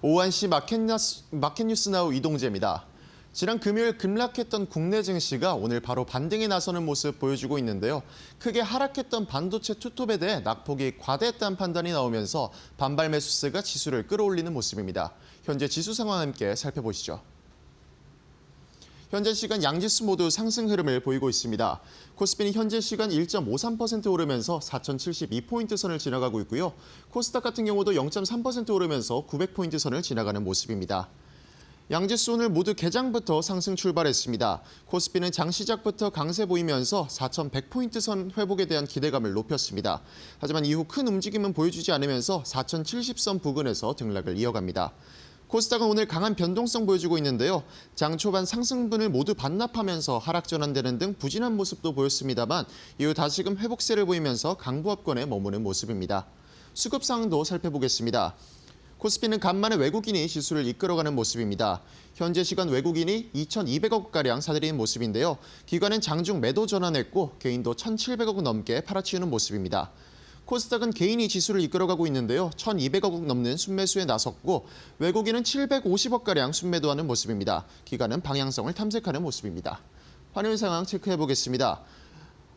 오후 1시 마켓뉴스나우 이동재입니다. 지난 금요일 급락했던 국내 증시가 오늘 바로 반등에 나서는 모습 보여주고 있는데요. 크게 하락했던 반도체 투톱에 대해 낙폭이 과대했다는 판단이 나오면서 반발 매수세가 지수를 끌어올리는 모습입니다. 현재 지수 상황 함께 살펴보시죠. 현재 시간 양지수 모두 상승 흐름을 보이고 있습니다. 코스피는 현재 시간 1.53% 오르면서 4,072포인트 선을 지나가고 있고요. 코스닥 같은 경우도 0.3% 오르면서 900포인트 선을 지나가는 모습입니다. 양지수 오늘 모두 개장부터 상승 출발했습니다. 코스피는 장 시작부터 강세 보이면서 4,100포인트 선 회복에 대한 기대감을 높였습니다. 하지만 이후 큰 움직임은 보여주지 않으면서 4,070선 부근에서 등락을 이어갑니다. 코스닥은 오늘 강한 변동성 보여주고 있는데요. 장 초반 상승분을 모두 반납하면서 하락 전환되는 등 부진한 모습도 보였습니다만 이후 다시금 회복세를 보이면서 강보합권에 머무는 모습입니다. 수급 상황도 살펴보겠습니다. 코스피는 간만에 외국인이 지수를 이끌어가는 모습입니다. 현재 시간 외국인이 2,200억가량 사들이는 모습인데요. 기관은 장중 매도 전환했고 개인도 1,700억 넘게 팔아치우는 모습입니다. 코스닥은 개인이 지수를 이끌어가고 있는데요. 1,200억 넘는 순매수에 나섰고 외국인은 750억가량 순매도하는 모습입니다. 기관은 방향성을 탐색하는 모습입니다. 환율 상황 체크해보겠습니다.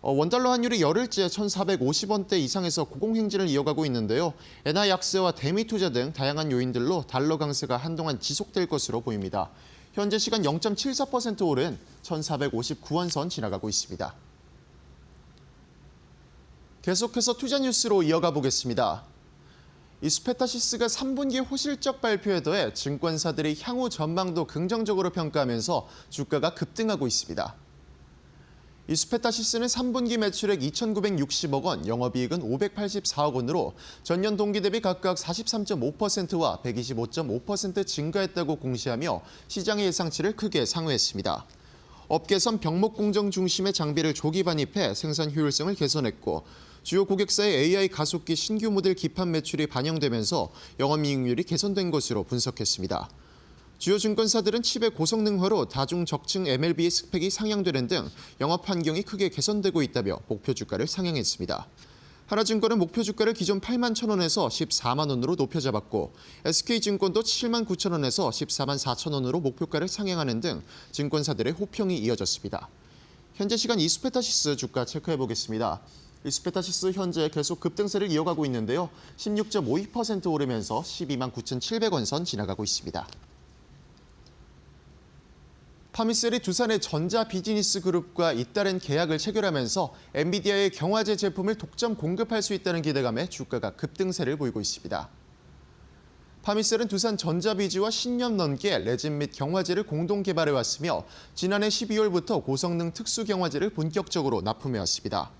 원달러 환율이 열흘째 1,450원대 이상에서 고공행진을 이어가고 있는데요. 엔화 약세와 대미 투자 등 다양한 요인들로 달러 강세가 한동안 지속될 것으로 보입니다. 현재 시간 0.74% 오른 1,459원 선 지나가고 있습니다. 계속해서 투자 뉴스로 이어가 보겠습니다. 이스페타시스가 3분기 호실적 발표에 더해 증권사들이 향후 전망도 긍정적으로 평가하면서 주가가 급등하고 있습니다. 이스페타시스는 3분기 매출액 2,960억 원, 영업이익은 584억 원으로 전년 동기 대비 각각 43.5%와 125.5% 증가했다고 공시하며 시장의 예상치를 크게 상회했습니다. 업계선 병목 공정 중심의 장비를 조기 반입해 생산 효율성을 개선했고 주요 고객사의 AI 가속기 신규 모델 기판 매출이 반영되면서 영업이익률이 개선된 것으로 분석했습니다. 주요 증권사들은 칩의 고성능화로 다중 적층 MLB의 스펙이 상향되는 등 영업 환경이 크게 개선되고 있다며 목표 주가를 상향했습니다. 하나증권은 목표 주가를 기존 8만 1,000원에서 14만 원으로 높여 잡았고 SK증권도 7만 9천 원에서 14만 4천 원으로 목표가를 상향하는 등 증권사들의 호평이 이어졌습니다. 현재 시간 이스페타시스 주가 체크해보겠습니다. 이스페타시스 현재 계속 급등세를 이어가고 있는데요. 16.52% 오르면서 12만 9,700원 선 지나가고 있습니다. 파미셀이 두산의 전자 비즈니스 그룹과 잇따른 계약을 체결하면서 엔비디아의 경화제 제품을 독점 공급할 수 있다는 기대감에 주가가 급등세를 보이고 있습니다. 파미셀은 두산 전자비즈와 10년 넘게 레진 및 경화제를 공동 개발해왔으며 지난해 12월부터 고성능 특수 경화제를 본격적으로 납품해왔습니다.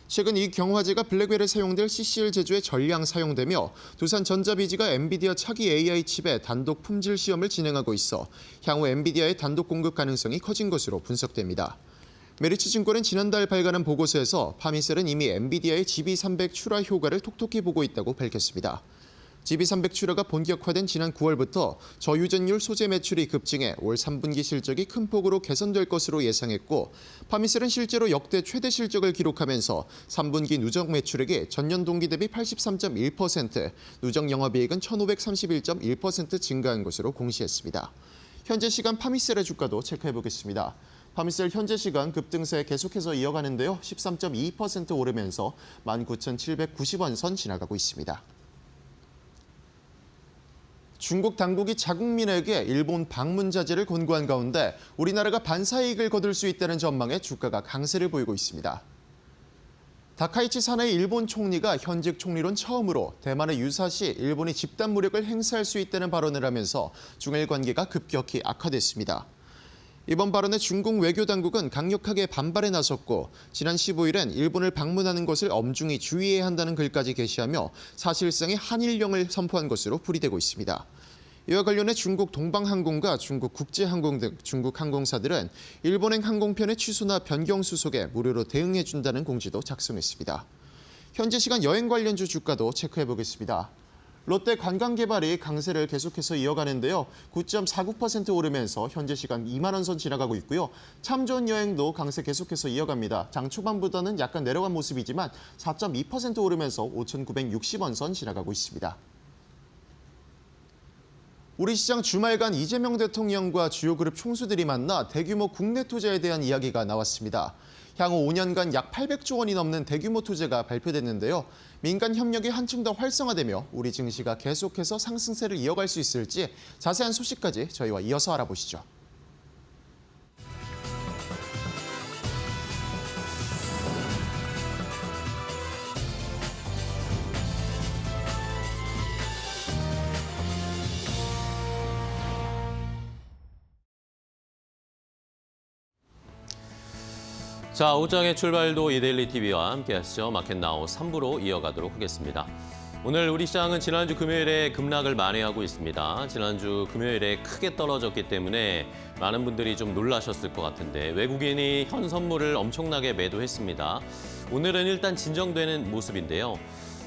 최근 이 경화제가 블랙웰에 사용될 CCL 제조에 전량 사용되며 두산 전자비즈가 엔비디아 차기 AI 칩의 단독 품질 시험을 진행하고 있어 향후 엔비디아의 단독 공급 가능성이 커진 것으로 분석됩니다. 메리츠증권은 지난달 발간한 보고서에서 파미셀은 이미 엔비디아의 GB300 출하 효과를 톡톡히 보고 있다고 밝혔습니다. GB300 출하가 본격화된 지난 9월부터 저유전율 소재 매출이 급증해 올 3분기 실적이 큰 폭으로 개선될 것으로 예상했고 파미셀은 실제로 역대 최대 실적을 기록하면서 3분기 누적 매출액이 전년 동기 대비 83.1%, 누적 영업이익은 1,531.1% 증가한 것으로 공시했습니다. 현재 시간 파미셀의 주가도 체크해보겠습니다. 파미셀 현재 시간 급등세 계속해서 이어가는데요. 13.22% 오르면서 19,790원 선 지나가고 있습니다. 중국 당국이 자국민에게 일본 방문 자제를 권고한 가운데 우리나라가 반사이익을 거둘 수 있다는 전망에 주가가 강세를 보이고 있습니다. 다카이치 사나이 일본 총리가 현직 총리론 처음으로 대만의 유사시 일본이 집단 무력을 행사할 수 있다는 발언을 하면서 중일 관계가 급격히 악화됐습니다. 이번 발언에 중국 외교당국은 강력하게 반발에 나섰고 지난 15일엔 일본을 방문하는 것을 엄중히 주의해야 한다는 글까지 게시하며 사실상의 한일령을 선포한 것으로 풀이되고 있습니다. 이와 관련해 중국 동방항공과 중국 국제항공 등 중국 항공사들은 일본행 항공편의 취소나 변경 수속에 무료로 대응해준다는 공지도 작성했습니다. 현재 시간 여행 관련주 주가도 체크해보겠습니다. 롯데 관광개발이 강세를 계속해서 이어가는데요. 9.49% 오르면서 현재 시간 2만 원 선 지나가고 있고요. 참 좋은 여행도 강세 계속해서 이어갑니다. 장 초반보다는 약간 내려간 모습이지만 4.2% 오르면서 5,960원 선 지나가고 있습니다. 우리 시장 주말간 이재명 대통령과 주요 그룹 총수들이 만나 대규모 국내 투자에 대한 이야기가 나왔습니다. 향후 5년간 약 800조 원이 넘는 대규모 투자가 발표됐는데요. 민간 협력이 한층 더 활성화되며 우리 증시가 계속해서 상승세를 이어갈 수 있을지 자세한 소식까지 저희와 이어서 알아보시죠. 자, 옷장의 출발도 이데일리 TV와 함께 하시죠. 마켓나우 3부로 이어가도록 하겠습니다. 오늘 우리 시장은 지난주 금요일에 급락을 만회하고 있습니다. 지난주 금요일에 크게 떨어졌기 때문에 많은 분들이 좀 놀라셨을 것 같은데 외국인이 현 선물을 엄청나게 매도했습니다. 오늘은 일단 진정되는 모습인데요.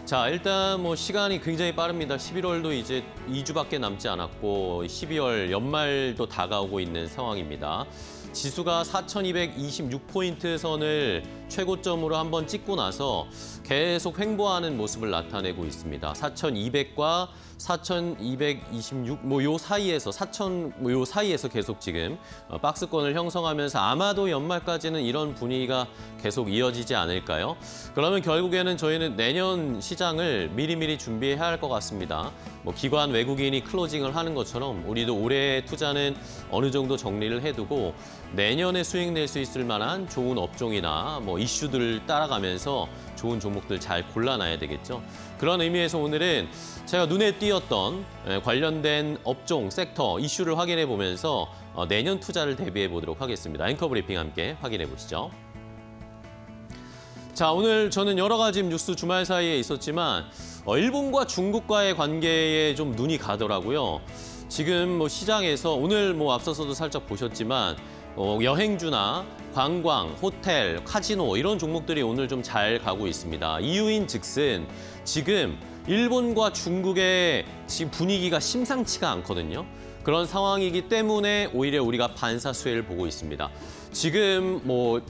자, 일단 시간이 굉장히 빠릅니다. 11월도 이제 2주밖에 남지 않았고 12월 연말도 다가오고 있는 상황입니다. 지수가 4,226포인트 선을 최고점으로 한번 찍고 나서 계속 횡보하는 모습을 나타내고 있습니다. 4,200과 4,226 요 사이에서 4,000 요 사이에서 계속 지금 박스권을 형성하면서 아마도 연말까지는 이런 분위기가 계속 이어지지 않을까요? 그러면 결국에는 저희는 내년 시장을 미리미리 준비해야 할 것 같습니다. 기관 외국인이 클로징을 하는 것처럼 우리도 올해 투자는 어느 정도 정리를 해두고 내년에 수익 낼 수 있을 만한 좋은 업종이나 이슈들을 따라가면서 좋은 종목들 잘 골라놔야 되겠죠. 그런 의미에서 오늘은 제가 눈에 띄었던 관련된 업종, 섹터, 이슈를 확인해 보면서 내년 투자를 대비해 보도록 하겠습니다. 앵커 브리핑 함께 확인해 보시죠. 자, 오늘 저는 여러 가지 뉴스 주말 사이에 있었지만 일본과 중국과의 관계에 좀 눈이 가더라고요. 지금 시장에서 오늘 앞서서도 살짝 보셨지만 여행주나 관광, 호텔, 카지노 이런 종목들이 오늘 좀 잘 가고 있습니다. 이유인 즉슨 지금 일본과 중국의 지금 분위기가 심상치가 않거든요. 그런 상황이기 때문에 오히려 우리가 반사수혜를 보고 있습니다. 지금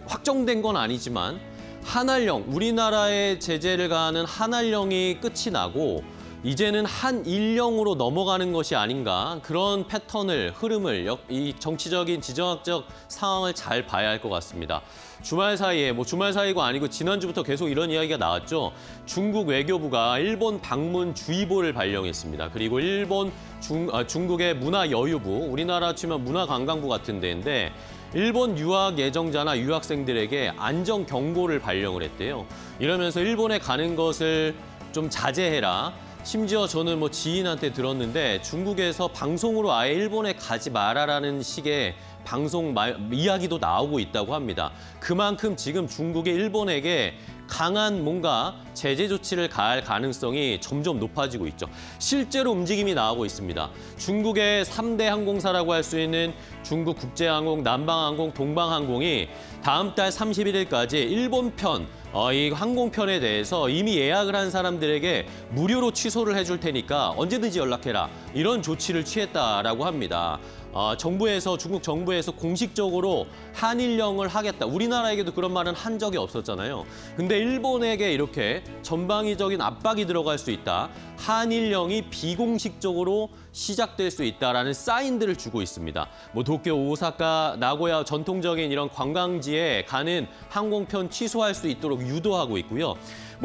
확정된 건 아니지만 한알령, 우리나라의 제재를 가하는 한알령이 끝이 나고 이제는 한일령으로 넘어가는 것이 아닌가 그런 패턴을, 흐름을, 이 정치적인, 지정학적 상황을 잘 봐야 할 것 같습니다. 주말 사이에, 주말 사이가 아니고 지난주부터 계속 이런 이야기가 나왔죠. 중국 외교부가 일본 방문 주의보를 발령했습니다. 그리고 중국의 문화여유부, 우리나라 치면 문화관광부 같은 데인데 일본 유학 예정자나 유학생들에게 안전 경고를 발령을 했대요. 이러면서 일본에 가는 것을 좀 자제해라. 심지어 저는 지인한테 들었는데 중국에서 방송으로 아예 일본에 가지 마라라는 식의 방송 이야기도 나오고 있다고 합니다. 그만큼 지금 중국이 일본에게 강한 뭔가 제재 조치를 가할 가능성이 점점 높아지고 있죠. 실제로 움직임이 나오고 있습니다. 중국의 3대 항공사라고 할 수 있는 중국 국제항공, 남방항공, 동방항공이 다음 달 31일까지 일본 편, 이 항공편에 대해서 이미 예약을 한 사람들에게 무료로 취소를 해줄 테니까 언제든지 연락해라. 이런 조치를 취했다라고 합니다. 중국 정부에서 공식적으로 한일령을 하겠다. 우리나라에게도 그런 말은 한 적이 없었잖아요. 근데 일본에게 이렇게 전방위적인 압박이 들어갈 수 있다. 한일령이 비공식적으로 시작될 수 있다라는 사인들을 주고 있습니다. 도쿄, 오사카, 나고야 전통적인 이런 관광지에 가는 항공편 취소할 수 있도록 유도하고 있고요.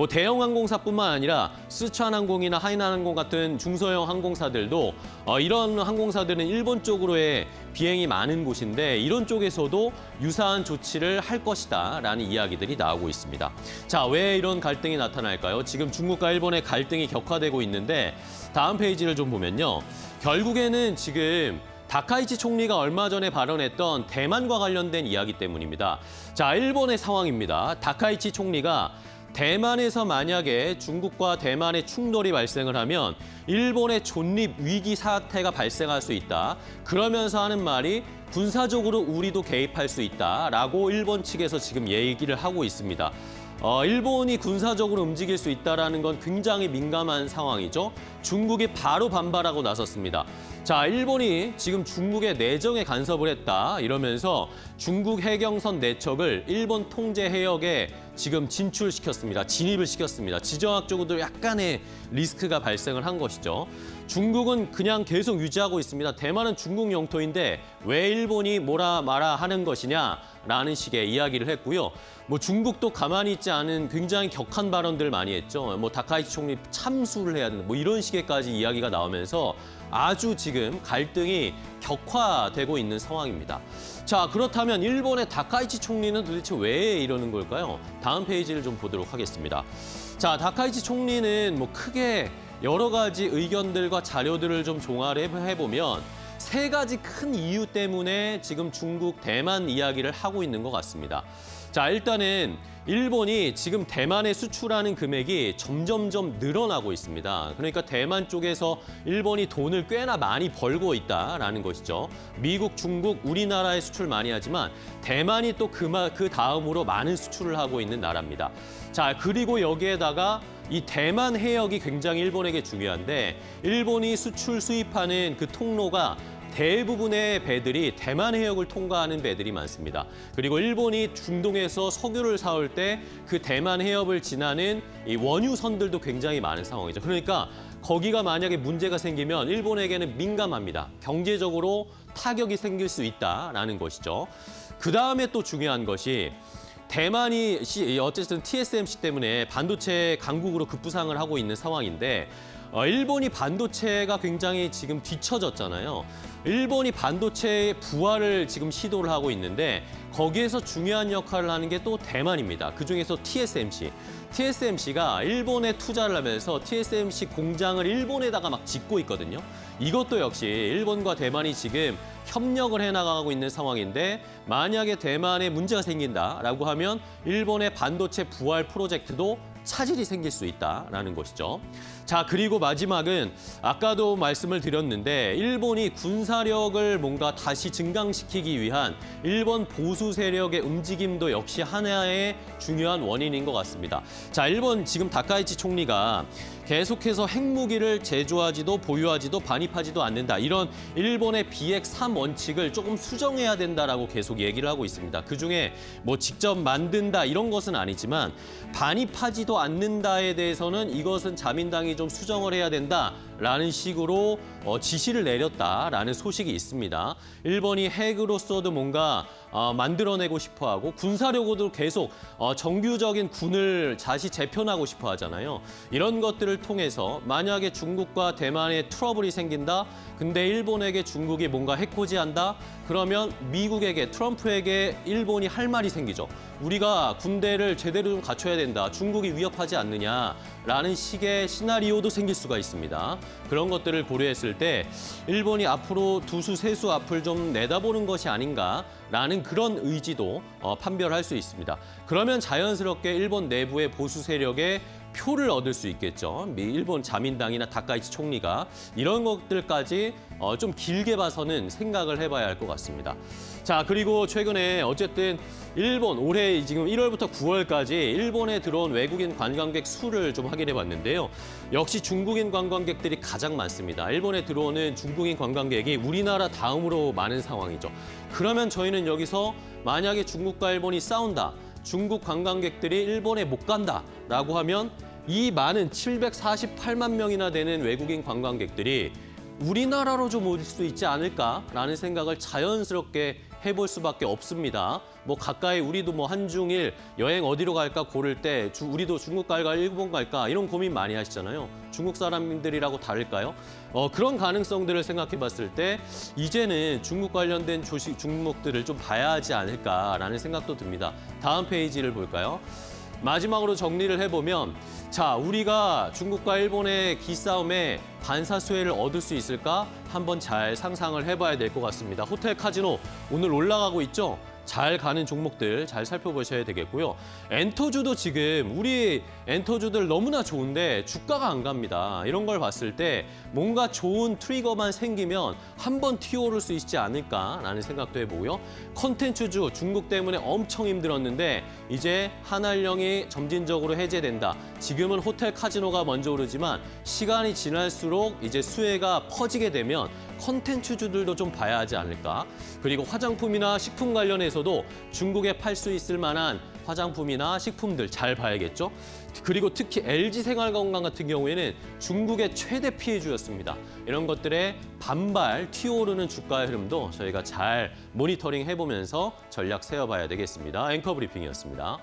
대형 항공사뿐만 아니라 스촨항공이나 하이난항공 같은 중소형 항공사들도 이런 항공사들은 일본 쪽으로의 비행이 많은 곳인데 이런 쪽에서도 유사한 조치를 할 것이다라는 이야기들이 나오고 있습니다. 자, 왜 이런 갈등이 나타날까요? 지금 중국과 일본의 갈등이 격화되고 있는데 다음 페이지를 좀 보면요. 결국에는 지금 다카이치 총리가 얼마 전에 발언했던 대만과 관련된 이야기 때문입니다. 자, 일본의 상황입니다. 다카이치 총리가 대만에서 만약에 중국과 대만의 충돌이 발생을 하면 일본의 존립 위기 사태가 발생할 수 있다. 그러면서 하는 말이 군사적으로 우리도 개입할 수 있다라고 일본 측에서 지금 얘기를 하고 있습니다. 일본이 군사적으로 움직일 수 있다는 건 굉장히 민감한 상황이죠. 중국이 바로 반발하고 나섰습니다. 자, 일본이 지금 중국의 내정에 간섭을 했다 이러면서 중국 해경선 4척을 일본 통제 해역에 지금 진입을 시켰습니다. 지정학적으로도 약간의 리스크가 발생을 한 것이죠. 중국은 그냥 계속 유지하고 있습니다. 대만은 중국 영토인데 왜 일본이 뭐라 마라 하는 것이냐라는 식의 이야기를 했고요. 뭐 중국도 가만히 있지 않은 굉장히 격한 발언들 많이 했죠. 뭐 다카이치 총리 참수를 해야 된다. 뭐 이런 식의까지 이야기가 나오면서 아주 지금 갈등이 격화되고 있는 상황입니다. 자, 그렇다면 일본의 다카이치 총리는 도대체 왜 이러는 걸까요? 다음 페이지를 좀 보도록 하겠습니다. 자, 다카이치 총리는 뭐 크게 여러 가지 의견들과 자료들을 좀 종합을 해보면 세 가지 큰 이유 때문에 지금 중국, 대만 이야기를 하고 있는 것 같습니다. 자, 일단은 일본이 지금 대만에 수출하는 금액이 점점점 늘어나고 있습니다. 그러니까 대만 쪽에서 일본이 돈을 꽤나 많이 벌고 있다라는 것이죠. 미국, 중국, 우리나라에 수출 많이 하지만 대만이 또 그 다음으로 많은 수출을 하고 있는 나라입니다. 자, 그리고 여기에다가 이 대만 해역이 굉장히 일본에게 중요한데 일본이 수입하는 그 통로가 대부분의 배들이 대만 해역을 통과하는 배들이 많습니다. 그리고 일본이 중동에서 석유를 사올 때 그 대만 해협을 지나는 이 원유선들도 굉장히 많은 상황이죠. 그러니까 거기가 만약에 문제가 생기면 일본에게는 민감합니다. 경제적으로 타격이 생길 수 있다라는 것이죠. 그 다음에 또 중요한 것이 대만이 어쨌든 TSMC 때문에 반도체 강국으로 급부상을 하고 있는 상황인데 일본이 반도체가 굉장히 지금 뒤처졌잖아요. 일본이 반도체의 부활을 지금 시도를 하고 있는데 거기에서 중요한 역할을 하는 게 또 대만입니다. 그중에서 TSMC. TSMC가 일본에 투자를 하면서 TSMC 공장을 일본에다가 막 짓고 있거든요. 이것도 역시 일본과 대만이 지금 협력을 해나가고 있는 상황인데 만약에 대만에 문제가 생긴다라고 하면 일본의 반도체 부활 프로젝트도 차질이 생길 수 있다라는 것이죠. 자, 그리고 마지막은 아까도 말씀을 드렸는데 일본이 군사력을 뭔가 다시 증강시키기 위한 일본 보수 세력의 움직임도 역시 하나의 중요한 원인인 것 같습니다. 자, 일본 지금 다카이치 총리가 계속해서 핵무기를 제조하지도 보유하지도 반입하지도 않는다. 이런 일본의 비핵 3원칙을 조금 수정해야 된다라고 계속 얘기를 하고 있습니다. 그중에 뭐 직접 만든다 이런 것은 아니지만 반입하지도 않는다에 대해서는 이것은 자민당이 좀 수정을 해야 된다라는 식으로 지시를 내렸다라는 소식이 있습니다. 일본이 핵으로서도 뭔가 만들어내고 싶어하고 군사력으로도 계속 정규적인 군을 다시 재편하고 싶어 하잖아요. 이런 것들을 통해서 만약에 중국과 대만에 트러블이 생긴다. 근데 일본에게 중국이 뭔가 해코지한다. 그러면 미국에게 트럼프에게 일본이 할 말이 생기죠. 우리가 군대를 제대로 좀 갖춰야 된다. 중국이 위협하지 않느냐라는 식의 시나리오도 생길 수가 있습니다. 그런 것들을 고려했을 때 일본이 앞으로 두수 세수 앞을 좀 내다보는 것이 아닌가라는 그런 의지도 판별할 수 있습니다. 그러면 자연스럽게 일본 내부의 보수 세력의 표를 얻을 수 있겠죠. 일본 자민당이나 다카이치 총리가 이런 것들까지 좀 길게 봐서는 생각을 해봐야 할 것 같습니다. 자, 그리고 최근에 어쨌든 일본 올해 지금 1월부터 9월까지 일본에 들어온 외국인 관광객 수를 좀 확인해 봤는데요. 역시 중국인 관광객들이 가장 많습니다. 일본에 들어오는 중국인 관광객이 우리나라 다음으로 많은 상황이죠. 그러면 저희는 여기서 만약에 중국과 일본이 싸운다. 중국 관광객들이 일본에 못 간다라고 하면 이 많은 748만 명이나 되는 외국인 관광객들이 우리나라로 좀 올 수 있지 않을까라는 생각을 자연스럽게 해볼 수밖에 없습니다. 뭐 가까이 우리도 뭐 한중일 여행 어디로 갈까 고를 때 우리도 중국 갈까 일본 갈까 이런 고민 많이 하시잖아요. 중국 사람들이라고 다를까요? 그런 가능성들을 생각해 봤을 때 이제는 중국 관련된 종목들을 좀 봐야 하지 않을까라는 생각도 듭니다. 다음 페이지를 볼까요? 마지막으로 정리를 해보면 자, 우리가 중국과 일본의 기싸움에 반사수혜를 얻을 수 있을까? 한번 잘 상상을 해봐야 될 것 같습니다. 호텔 카지노 오늘 올라가고 있죠? 잘 가는 종목들 잘 살펴보셔야 되겠고요. 엔터주도 지금 우리 엔터주들 너무나 좋은데 주가가 안 갑니다. 이런 걸 봤을 때 뭔가 좋은 트리거만 생기면 한번 튀어오를 수 있지 않을까라는 생각도 해보고요. 콘텐츠주 중국 때문에 엄청 힘들었는데 이제 한알령이 점진적으로 해제된다. 지금은 호텔 카지노가 먼저 오르지만 시간이 지날수록 이제 수혜가 퍼지게 되면 콘텐츠주들도 좀 봐야 하지 않을까. 그리고 화장품이나 식품 관련해서도 중에서도 중국에 팔 수 있을 만한 화장품이나 식품들 잘 봐야겠죠. 그리고 특히 LG생활건강 같은 경우에는 중국의 최대 피해주였습니다. 이런 것들의 반발, 튀어오르는 주가의 흐름도 저희가 잘 모니터링 해보면서 전략 세워봐야 되겠습니다. 앵커 브리핑이었습니다.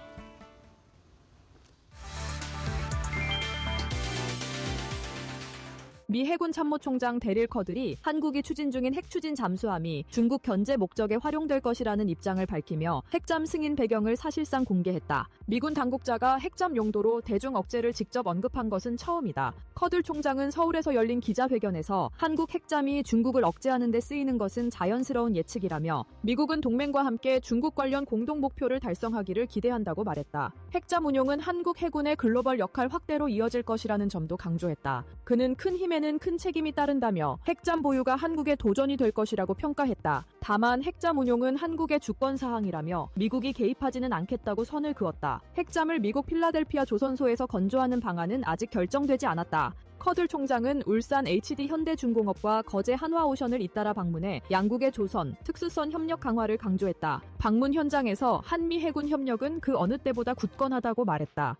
미 해군 참모총장 데릴 커들이 한국이 추진 중인 핵추진 잠수함이 중국 견제 목적에 활용될 것이라는 입장을 밝히며 핵잠 승인 배경을 사실상 공개했다. 미군 당국자가 핵잠 용도로 대중 억제를 직접 언급한 것은 처음이다. 커들 총장은 서울에서 열린 기자회견에서 한국 핵잠이 중국을 억제하는 데 쓰이는 것은 자연스러운 예측이라며 미국은 동맹과 함께 중국 관련 공동 목표를 달성하기를 기대한다고 말했다. 핵잠 운용은 한국 해군의 글로벌 역할 확대로 이어질 것이라는 점도 강조했다. 그는 큰 힘에는 큰 책임이 따른다며 핵잠 보유가 한국의 도전이 될 것이라고 평가했다. 다만 핵잠 운용은 한국의 주권 사항이라며 미국이 개입하지는 않겠다고 선을 그었다. 핵잠을 미국 필라델피아 조선소에서 건조하는 방안은 아직 결정되지 않았다. 커들 총장은 울산 HD 현대중공업과 거제 한화오션을 잇따라 방문해 양국의 조선, 특수선 협력 강화를 강조했다. 방문 현장에서 한미 해군 협력은 그 어느 때보다 굳건하다고 말했다.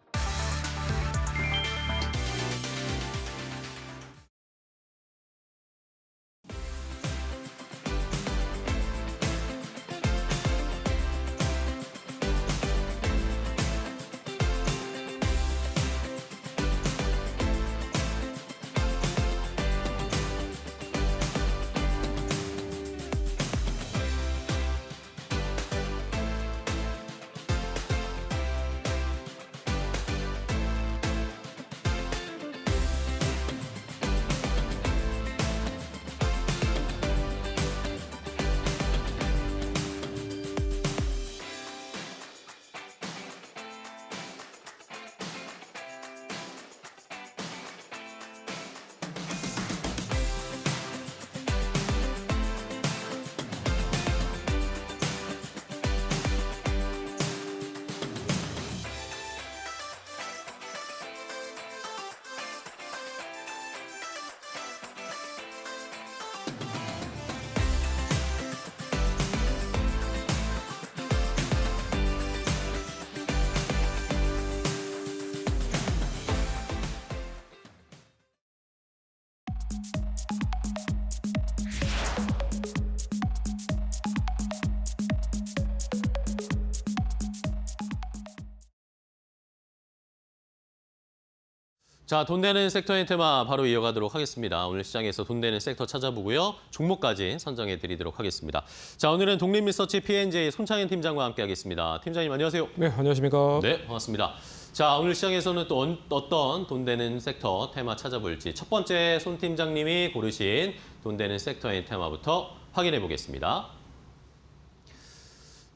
자, 돈 되는 섹터의 테마 바로 이어가도록 하겠습니다. 오늘 시장에서 돈 되는 섹터 찾아보고요. 종목까지 선정해 드리도록 하겠습니다. 자, 오늘은 독립리서치 P&J 손창현 팀장과 함께하겠습니다. 팀장님 안녕하세요. 네, 안녕하십니까. 네, 반갑습니다. 자, 오늘 시장에서는 또 어떤 돈 되는 섹터 테마 찾아볼지 첫 번째 손 팀장님이 고르신 돈 되는 섹터의 테마부터 확인해 보겠습니다.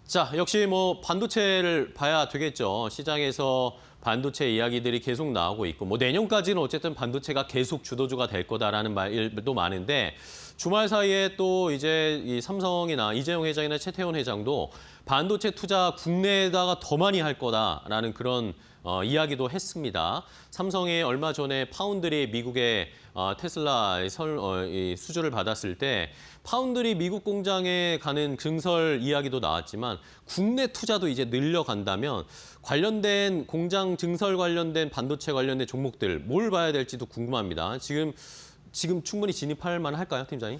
자, 역시 뭐 반도체를 봐야 되겠죠. 시장에서 반도체 이야기들이 계속 나오고 있고 뭐 내년까지는 어쨌든 반도체가 계속 주도주가 될 거다라는 말도 많은데 주말 사이에 또 이제 이 삼성이나 이재용 회장이나 최태원 회장도 반도체 투자 국내에다가 더 많이 할 거다라는 그런 이야기도 했습니다. 삼성이 얼마 전에 파운드리 미국의 테슬라의 수주를 받았을 때 파운드리 미국 공장에 가는 증설 이야기도 나왔지만 국내 투자도 이제 늘려간다면 관련된 공장 증설 관련된 반도체 관련된 종목들 뭘 봐야 될지도 궁금합니다. 지금 충분히 진입할 만할까요, 팀장님?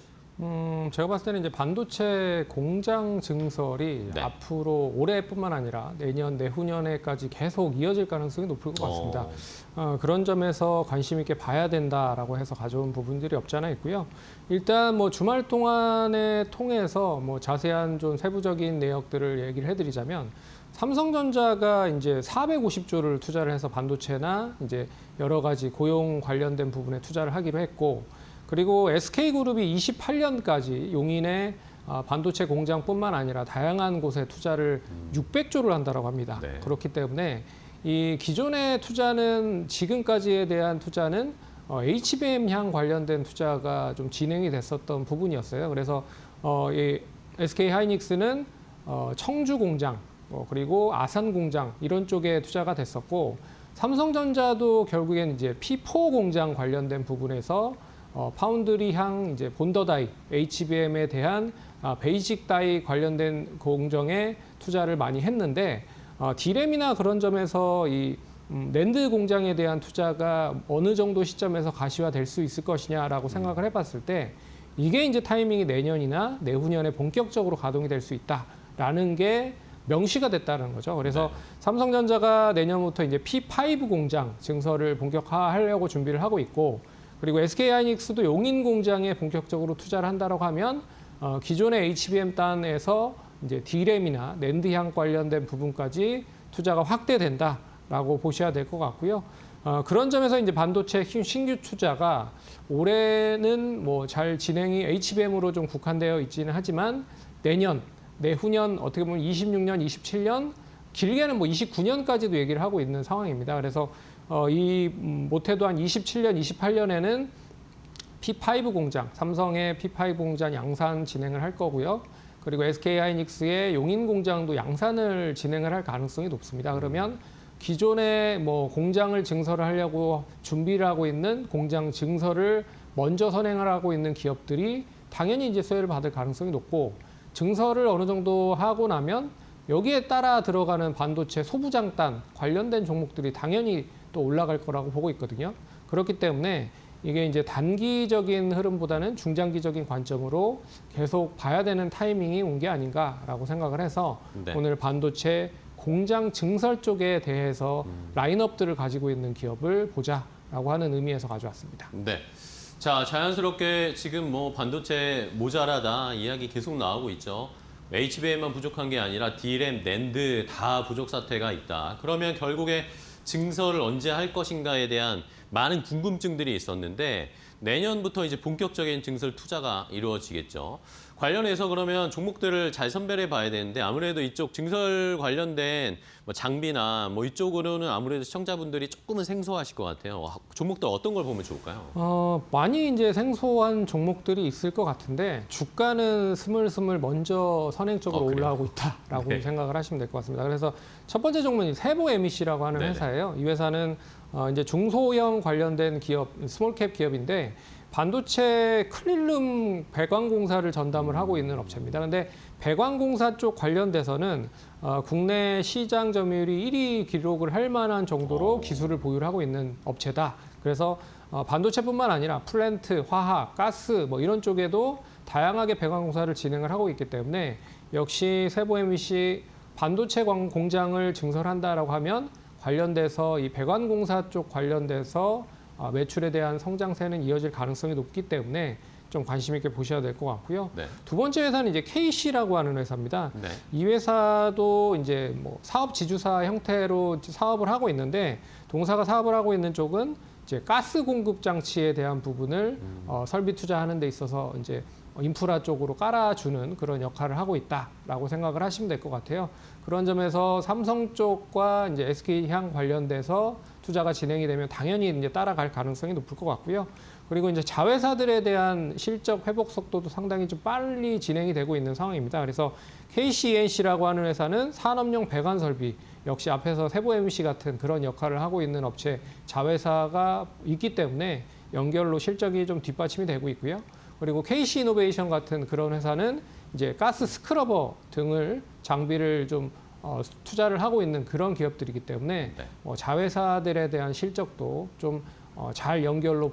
제가 봤을 때는 이제 반도체 공장 증설이 네. 앞으로 올해뿐만 아니라 내년, 내후년에까지 계속 이어질 가능성이 높을 것 같습니다. 그런 점에서 관심 있게 봐야 된다라고 해서 가져온 부분들이 없지 않아 있고요. 일단 뭐 주말 동안에 통해서 뭐 자세한 좀 세부적인 내역들을 얘기를 해드리자면 삼성전자가 이제 450조를 투자를 해서 반도체나 이제 여러 가지 고용 관련된 부분에 투자를 하기로 했고, 그리고 SK그룹이 28년까지 용인의 반도체 공장뿐만 아니라 다양한 곳에 투자를 600조를 한다고 합니다. 네. 그렇기 때문에 이 기존의 투자는 지금까지에 대한 투자는 HBM향 관련된 투자가 좀 진행이 됐었던 부분이었어요. 그래서 이 SK하이닉스는 청주 공장 그리고 아산 공장 이런 쪽에 투자가 됐었고 삼성전자도 결국엔 이제 P4 공장 관련된 부분에서 파운드리향 이제 본더 다이 HBM에 대한 베이직 다이 관련된 공정에 투자를 많이 했는데 디램이나 그런 점에서 이 낸드 공장에 대한 투자가 어느 정도 시점에서 가시화될 수 있을 것이냐라고 생각을 해봤을 때 이게 이제 타이밍이 내년이나 내후년에 본격적으로 가동이 될 수 있다라는 게 명시가 됐다는 거죠. 그래서 삼성전자가 내년부터 이제 P5 공장 증설을 본격화하려고 준비를 하고 있고, 그리고 SK하이닉스도 용인 공장에 본격적으로 투자를 한다라고 하면 기존의 HBM 단에서 이제 D램이나 낸드향 관련된 부분까지 투자가 확대된다라고 보셔야 될 것 같고요. 그런 점에서 이제 반도체 신규 투자가 올해는 뭐 잘 진행이 HBM으로 좀 국한되어 있지는 하지만 내년, 내후년 어떻게 보면 26년, 27년 길게는 뭐 29년까지도 얘기를 하고 있는 상황입니다. 그래서 못해도 한 27년, 28년에는 P5 공장, 삼성의 P5 공장 양산 진행을 할 거고요. 그리고 SK하이닉스의 용인 공장도 양산을 진행을 할 가능성이 높습니다. 그러면 기존에 뭐 공장을 증설을 하려고 준비를 하고 있는 공장 증설을 먼저 선행을 하고 있는 기업들이 당연히 이제 수혜를 받을 가능성이 높고, 증설을 어느 정도 하고 나면 여기에 따라 들어가는 반도체 소부장단 관련된 종목들이 당연히 또 올라갈 거라고 보고 있거든요. 그렇기 때문에 이게 이제 단기적인 흐름보다는 중장기적인 관점으로 계속 봐야 되는 타이밍이 온 게 아닌가라고 생각을 해서 오늘 반도체 공장 증설 쪽에 대해서 라인업들을 가지고 있는 기업을 보자라고 하는 의미에서 가져왔습니다. 네. 자, 자연스럽게 지금 뭐 반도체 모자라다 이야기 계속 나오고 있죠. HBM만 부족한 게 아니라 D램, 낸드 다 부족 사태가 있다. 그러면 결국에 증설을 언제 할 것인가에 대한 많은 궁금증들이 있었는데 내년부터 이제 본격적인 증설 투자가 이루어지겠죠. 관련해서 그러면 종목들을 잘 선별해 봐야 되는데 아무래도 이쪽 증설 관련된 뭐 장비나 뭐 이쪽으로는 아무래도 시청자분들이 조금은 생소하실 것 같아요. 종목들 어떤 걸 보면 좋을까요? 많이 이제 생소한 종목들이 있을 것 같은데 주가는 스물스물 먼저 선행적으로 올라오고 있다라고 네. 생각을 하시면 될 것 같습니다. 그래서 첫 번째 종목은 세보 MEC라고 하는 네네. 회사예요. 이 회사는 이제 중소형 관련된 기업, 스몰캡 기업인데 반도체 클린룸 배관 공사를 전담을 하고 있는 업체입니다. 그런데 배관 공사 쪽 관련돼서는 국내 시장 점유율이 1위 기록을 할 만한 정도로 기술을 보유를 하고 있는 업체다. 그래서 반도체뿐만 아니라 플랜트, 화학, 가스 뭐 이런 쪽에도 다양하게 배관 공사를 진행을 하고 있기 때문에 역시 세보 MEC 반도체 공장을 증설한다라고 하면 관련돼서 이 배관 공사 쪽 관련돼서 매출에 대한 성장세는 이어질 가능성이 높기 때문에 좀 관심 있게 보셔야 될 것 같고요. 네. 두 번째 회사는 이제 KC라고 하는 회사입니다. 네. 이 회사도 이제 뭐 사업 지주사 형태로 사업을 하고 있는데 동사가 사업을 하고 있는 쪽은 이제 가스 공급 장치에 대한 부분을 설비 투자하는 데 있어서 이제 인프라 쪽으로 깔아주는 그런 역할을 하고 있다라고 생각을 하시면 될 것 같아요. 그런 점에서 삼성 쪽과 이제 SK향 관련돼서 투자가 진행이 되면 당연히 이제 따라갈 가능성이 높을 것 같고요. 그리고 이제 자회사들에 대한 실적 회복 속도도 상당히 좀 빨리 진행이 되고 있는 상황입니다. 그래서 KCNC라고 하는 회사는 산업용 배관 설비, 역시 앞에서 세보 MEC 같은 그런 역할을 하고 있는 업체 자회사가 있기 때문에 연결로 실적이 좀 뒷받침이 되고 있고요. 그리고 KC 이노베이션 같은 그런 회사는 이제 가스 스크러버 등을 장비를 좀 투자를 하고 있는 그런 기업들이기 때문에 자회사들에 대한 실적도 좀 잘 연결로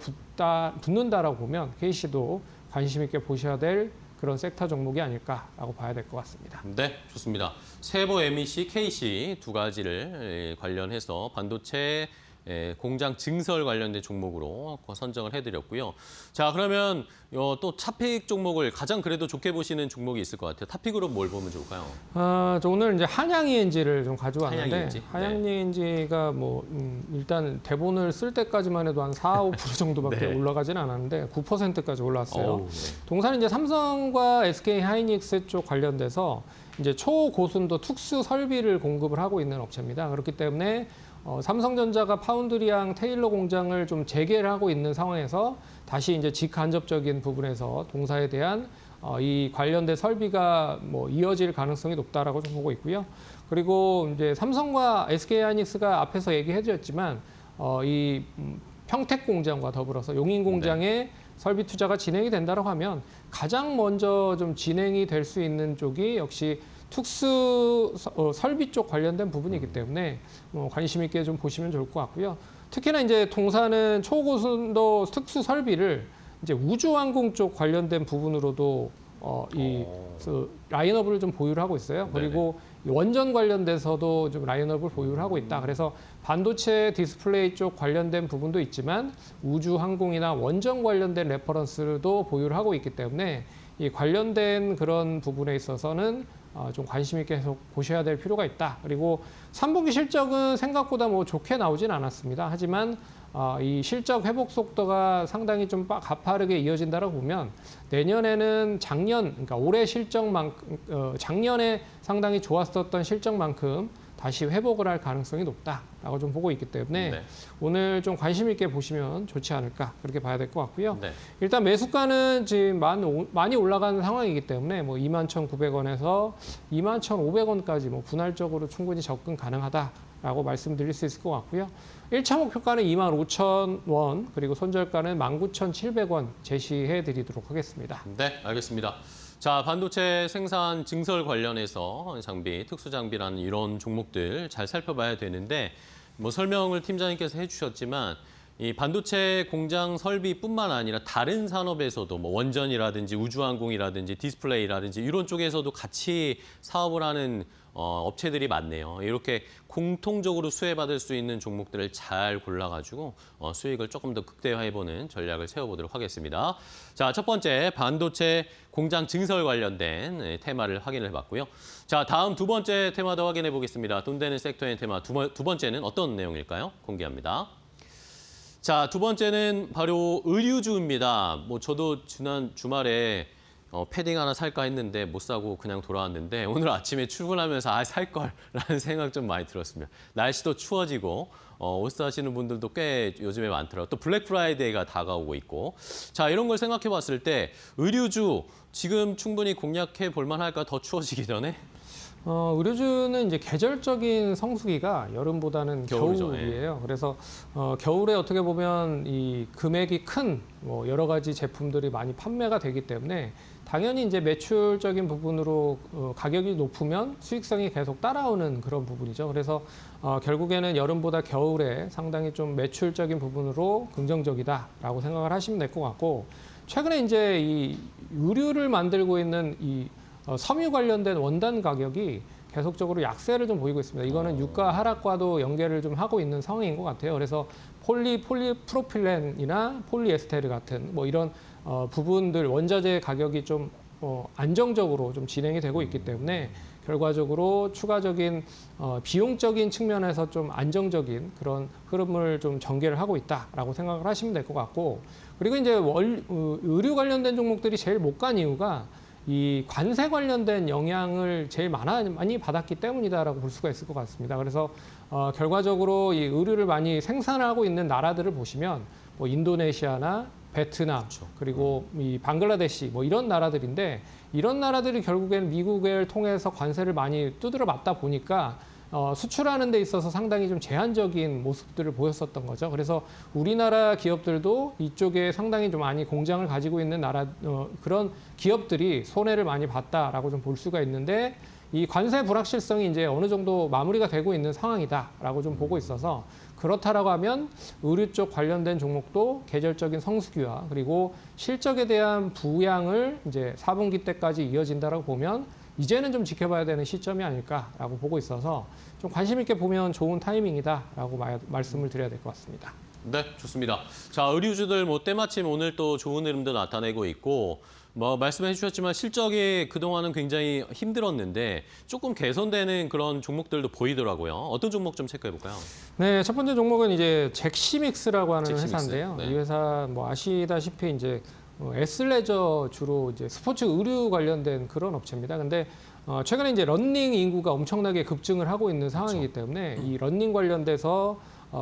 붙는다라고 보면 KC도 관심 있게 보셔야 될 그런 섹터 종목이 아닐까라고 봐야 될 것 같습니다. 네, 좋습니다. 세보 MEC, KC 두 가지를 관련해서 반도체 공장 증설 관련된 종목으로 선정을 해드렸고요. 자, 그러면 또 탑픽 종목을 가장 그래도 좋게 보시는 종목이 있을 것 같아요. 탑픽으로 뭘 보면 좋을까요? 저 오늘 이제 한양 ENG를 좀 가져왔는데 한양 한양 ENG가 뭐 일단 대본을 쓸 때까지만 해도 한 4, 5% 정도밖에 네. 올라가지는 않았는데 9%까지 올랐어요. 어우, 네. 동사는 이제 삼성과 SK하이닉스 쪽 관련돼서 이제 초고순도 특수 설비를 공급을 하고 있는 업체입니다. 그렇기 때문에 삼성전자가 파운드리향 테일러 공장을 좀 재개를 하고 있는 상황에서 다시 이제 직간접적인 부분에서 동사에 대한 이 관련된 설비가 뭐 이어질 가능성이 높다라고 좀 보고 있고요. 그리고 이제 삼성과 SK하이닉스가 앞에서 얘기해드렸지만 이 평택 공장과 더불어서 용인 공장에 설비 투자가 진행이 된다고 하면 가장 먼저 좀 진행이 될 수 있는 쪽이 역시 특수 설비 쪽 관련된 부분이기 때문에 관심 있게 좀 보시면 좋을 것 같고요. 특히나 이제 동사는 초고순도 특수 설비를 이제 우주항공 쪽 관련된 부분으로도 라인업을 좀 보유를 하고 있어요. 그리고 원전 관련돼서도 좀 라인업을 보유를 하고 있다. 그래서 반도체 디스플레이 쪽 관련된 부분도 있지만 우주항공이나 원전 관련된 레퍼런스도 보유를 하고 있기 때문에 이 관련된 그런 부분에 있어서는 좀 관심 있게 계속 보셔야 될 필요가 있다. 그리고 3분기 실적은 생각보다 뭐 좋게 나오진 않았습니다. 하지만 이 실적 회복 속도가 상당히 좀 가파르게 이어진다고 보면 내년에는 그러니까 올해 실적만큼 작년에 상당히 좋았었던 실적만큼 다시 회복을 할 가능성이 높다라고 좀 보고 있기 때문에 오늘 좀 관심 있게 보시면 좋지 않을까 그렇게 봐야 될 것 같고요. 일단 매수가는 지금 많이 올라가는 상황이기 때문에 뭐 21,900원에서 21,500원까지 뭐 분할적으로 충분히 접근 가능하다라고 말씀드릴 수 있을 것 같고요. 1차 목표가는 25,000원 그리고 손절가는 19,700원 제시해 드리도록 하겠습니다. 네, 알겠습니다. 자, 반도체 생산 증설 관련해서 특수 장비라는 이런 종목들 잘 살펴봐야 되는데 뭐 설명을 팀장님께서 해주셨지만 이 반도체 공장 설비뿐만 아니라 다른 산업에서도 뭐 원전이라든지 우주항공이라든지 디스플레이라든지 이런 쪽에서도 같이 사업을 하는 업체들이 많네요. 이렇게 공통적으로 수혜받을 수 있는 종목들을 잘 골라가지고 수익을 조금 더 극대화해보는 전략을 세워보도록 하겠습니다. 자, 첫 번째 반도체 공장 증설 관련된 테마를 확인을 해봤고요. 자, 다음 두 번째 테마도 확인해 보겠습니다. 돈 되는 섹터의 테마 두 번째는 어떤 내용일까요? 공개합니다. 자, 두 번째는 바로 의류주입니다. 뭐 저도 지난 주말에 패딩 하나 살까 했는데 못 사고 그냥 돌아왔는데 오늘 아침에 출근하면서 살 걸라는 생각 좀 많이 들었습니다. 날씨도 추워지고 옷 사시는 분들도 꽤 요즘에 많더라고요. 또 블랙 프라이데이가 다가오고 있고. 자, 이런 걸 생각해 봤을 때 의류주 지금 충분히 공략해 볼 만할까? 더 추워지기 전에? 의류주는 이제 계절적인 성수기가 여름보다는 겨울이죠. 겨울이에요. 그래서 겨울에 어떻게 보면 이 금액이 큰 뭐 여러 가지 제품들이 많이 판매가 되기 때문에 당연히 이제 매출적인 부분으로 가격이 높으면 수익성이 계속 따라오는 그런 부분이죠. 그래서 결국에는 여름보다 겨울에 상당히 좀 매출적인 부분으로 긍정적이다라고 생각을 하시면 될 것 같고 최근에 이제 이 의류를 만들고 있는 이 섬유 관련된 원단 가격이 계속적으로 약세를 좀 보이고 있습니다. 이거는 유가 하락과도 연계를 좀 하고 있는 상황인 것 같아요. 그래서 폴리프로필렌이나 폴리에스테르 같은 뭐 이런 부분들 원자재 가격이 좀 안정적으로 좀 진행이 되고 있기 때문에 결과적으로 추가적인 비용적인 측면에서 좀 안정적인 그런 흐름을 좀 전개를 하고 있다라고 생각을 하시면 될 것 같고 그리고 이제 의류 관련된 종목들이 제일 못 간 이유가 이 관세 관련된 영향을 제일 많이 받았기 때문이다라고 볼 수가 있을 것 같습니다. 그래서 결과적으로 이 의류를 많이 생산하고 있는 나라들을 보시면 뭐 인도네시아나 베트남 그리고 이 방글라데시 뭐 이런 나라들인데 이런 나라들이 결국엔 미국을 통해서 관세를 많이 두드려 맞다 보니까 수출하는 데 있어서 상당히 좀 제한적인 모습들을 보였었던 거죠. 그래서 우리나라 기업들도 이쪽에 상당히 좀 많이 공장을 가지고 있는 그런 기업들이 손해를 많이 봤다라고 좀 볼 수가 있는데 이 관세 불확실성이 이제 어느 정도 마무리가 되고 있는 상황이다라고 좀 보고 있어서 그렇다라고 하면 의류 쪽 관련된 종목도 계절적인 성수기와 그리고 실적에 대한 부양을 이제 4분기 때까지 이어진다라고 보면 이제는 좀 지켜봐야 되는 시점이 아닐까라고 보고 있어서 좀 관심 있게 보면 좋은 타이밍이다라고 말씀을 드려야 될 것 같습니다. 네, 좋습니다. 자, 의류주들 뭐 때마침 오늘 또 좋은 흐름도 나타내고 있고 뭐 말씀해 주셨지만 실적이 그동안은 굉장히 힘들었는데 조금 개선되는 그런 종목들도 보이더라고요. 어떤 종목 좀 체크해 볼까요? 네, 첫 번째 종목은 이제 잭시믹스라고 하는 잭시믹스. 회사인데요. 네. 이 회사 뭐 아시다시피 이제 S레저 주로 이제 스포츠 의류 관련된 그런 업체입니다. 근데 최근에 이제 러닝 인구가 엄청나게 급증을 하고 있는 상황이기 때문에 이 러닝 관련돼서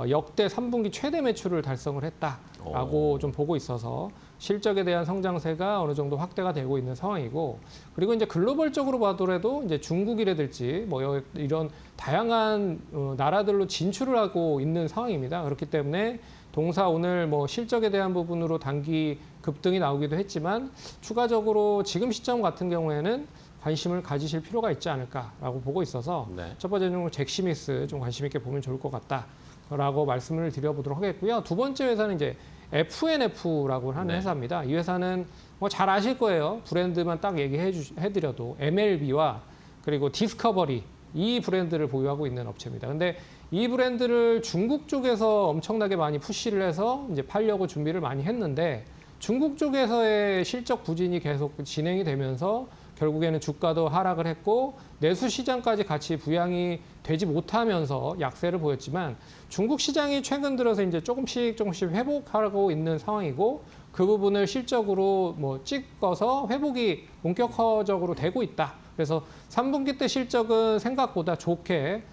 역대 3분기 최대 매출을 달성을 했다라고 좀 보고 있어서 실적에 대한 성장세가 어느 정도 확대가 되고 있는 상황이고, 그리고 이제 글로벌적으로 봐더라도 이제 중국이라든지 뭐 이런 다양한 나라들로 진출을 하고 있는 상황입니다. 그렇기 때문에 동사 오늘 뭐 실적에 대한 부분으로 단기 급등이 나오기도 했지만 추가적으로 지금 시점 같은 경우에는 관심을 가지실 필요가 있지 않을까라고 보고 있어서 네. 첫 번째 종목 잭시믹스 좀 관심 있게 보면 좋을 것 같다라고 말씀을 드려보도록 하겠고요. 두 번째 회사는 이제 FNF라고 하는 네. 회사입니다. 이 회사는 뭐 잘 아실 거예요. 브랜드만 딱 해드려도 MLB와 그리고 디스커버리 이 브랜드를 보유하고 있는 업체입니다. 근데 이 브랜드를 중국 쪽에서 엄청나게 많이 푸시를 해서 이제 팔려고 준비를 많이 했는데 중국 쪽에서의 실적 부진이 계속 진행이 되면서 결국에는 주가도 하락을 했고 내수 시장까지 같이 부양이 되지 못하면서 약세를 보였지만 중국 시장이 최근 들어서 이제 조금씩 회복하고 있는 상황이고 그 부분을 실적으로 뭐 찍어서 회복이 본격적으로 되고 있다. 그래서 3분기 때 실적은 생각보다 좋게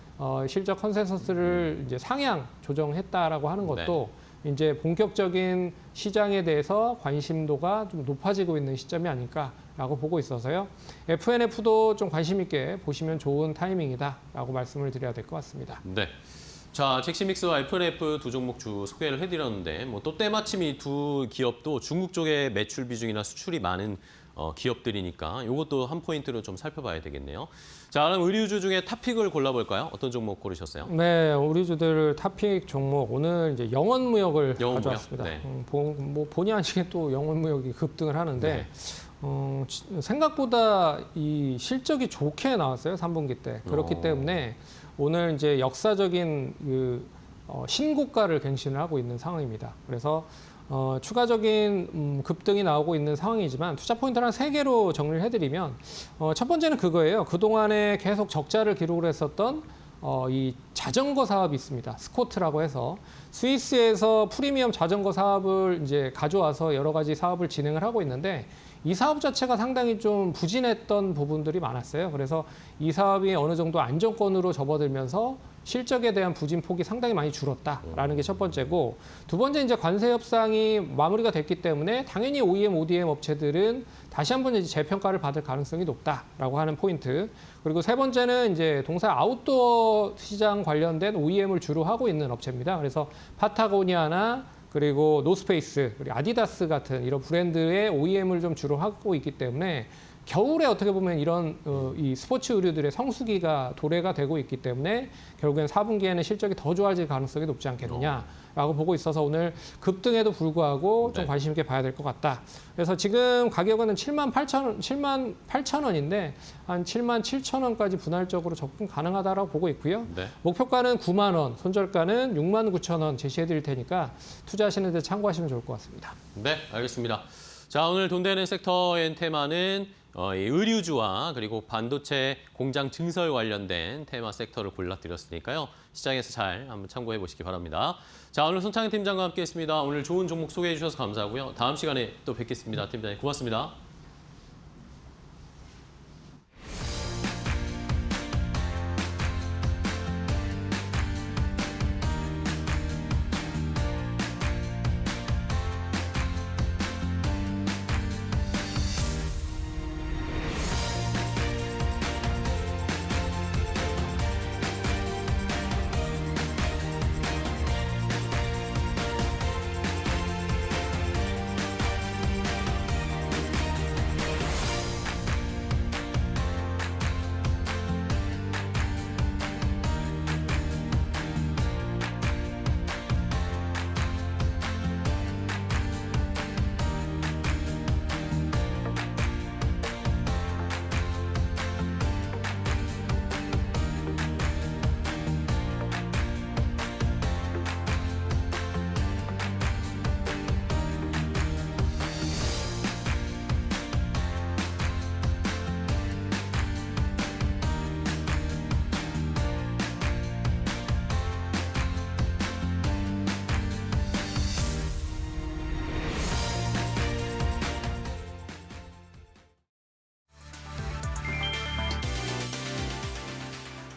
실적 컨센서스를 이제 상향 조정했다라고 하는 것도 이제 본격적인 시장에 대해서 관심도가 좀 높아지고 있는 시점이 아닐까라고 보고 있어서요. FNF도 좀 관심 있게 보시면 좋은 타이밍이다라고 말씀을 드려야 될 것 같습니다. 네. 자, 잭시믹스와 FNF 두 종목 주 소개를 해드렸는데 뭐 또 때마침 이 두 기업도 중국 쪽에 매출 비중이나 수출이 많은 기업들이니까 이것도 한 포인트로 좀 살펴봐야 되겠네요. 자, 그럼 의류주 중에 탑픽을 골라볼까요? 어떤 종목 고르셨어요? 네, 우리주들 탑픽 종목 오늘 이제 영원무역을 영원무역? 가져왔습니다. 네. 뭐 본의 아니게 또 영원무역이 급등을 하는데 네. 생각보다 이 실적이 좋게 나왔어요. 3분기 때. 그렇기 때문에 오늘 이제 역사적인 신고가를 갱신을 하고 있는 상황입니다. 그래서 추가적인 급등이 나오고 있는 상황이지만 투자 포인트를 한 3개로 정리를 해드리면 첫 번째는 그거예요. 그동안에 계속 적자를 기록을 했었던 이 자전거 사업이 있습니다. 스코트라고 해서 스위스에서 프리미엄 자전거 사업을 이제 가져와서 여러 가지 사업을 진행을 하고 있는데 이 사업 자체가 상당히 좀 부진했던 부분들이 많았어요. 그래서 이 사업이 어느 정도 안정권으로 접어들면서 실적에 대한 부진 폭이 상당히 많이 줄었다라는 게 첫 번째고, 두 번째 이제 관세 협상이 마무리가 됐기 때문에 당연히 OEM, ODM 업체들은 다시 한번 이제 재평가를 받을 가능성이 높다라고 하는 포인트. 그리고 세 번째는 이제 동사 아웃도어 시장 관련된 OEM을 주로 하고 있는 업체입니다. 그래서 파타고니아나 그리고 노스페이스, 그리고 아디다스 같은 이런 브랜드의 OEM을 좀 주로 하고 있기 때문에 겨울에 어떻게 보면 이런 이 스포츠 의류들의 성수기가 도래가 되고 있기 때문에 결국엔 4분기에는 실적이 더 좋아질 가능성이 높지 않겠느냐라고 보고 있어서 오늘 급등에도 불구하고 좀 관심 있게 봐야 될 것 같다. 그래서 지금 가격은 78,000원인데 한 77,000원까지 분할적으로 접근 가능하다라고 보고 있고요. 네. 목표가는 9만 원, 손절가는 69,000원 제시해 드릴 테니까 투자하시는 데 참고하시면 좋을 것 같습니다. 네, 알겠습니다. 자, 오늘 돈 되는 섹터의 테마는 이 의류주와 그리고 반도체 공장 증설 관련된 테마 섹터를 골라드렸으니까요. 시장에서 잘 한번 참고해 보시기 바랍니다. 자, 오늘 손창현 팀장과 함께했습니다. 오늘 좋은 종목 소개해 주셔서 감사하고요. 다음 시간에 또 뵙겠습니다. 팀장님 고맙습니다.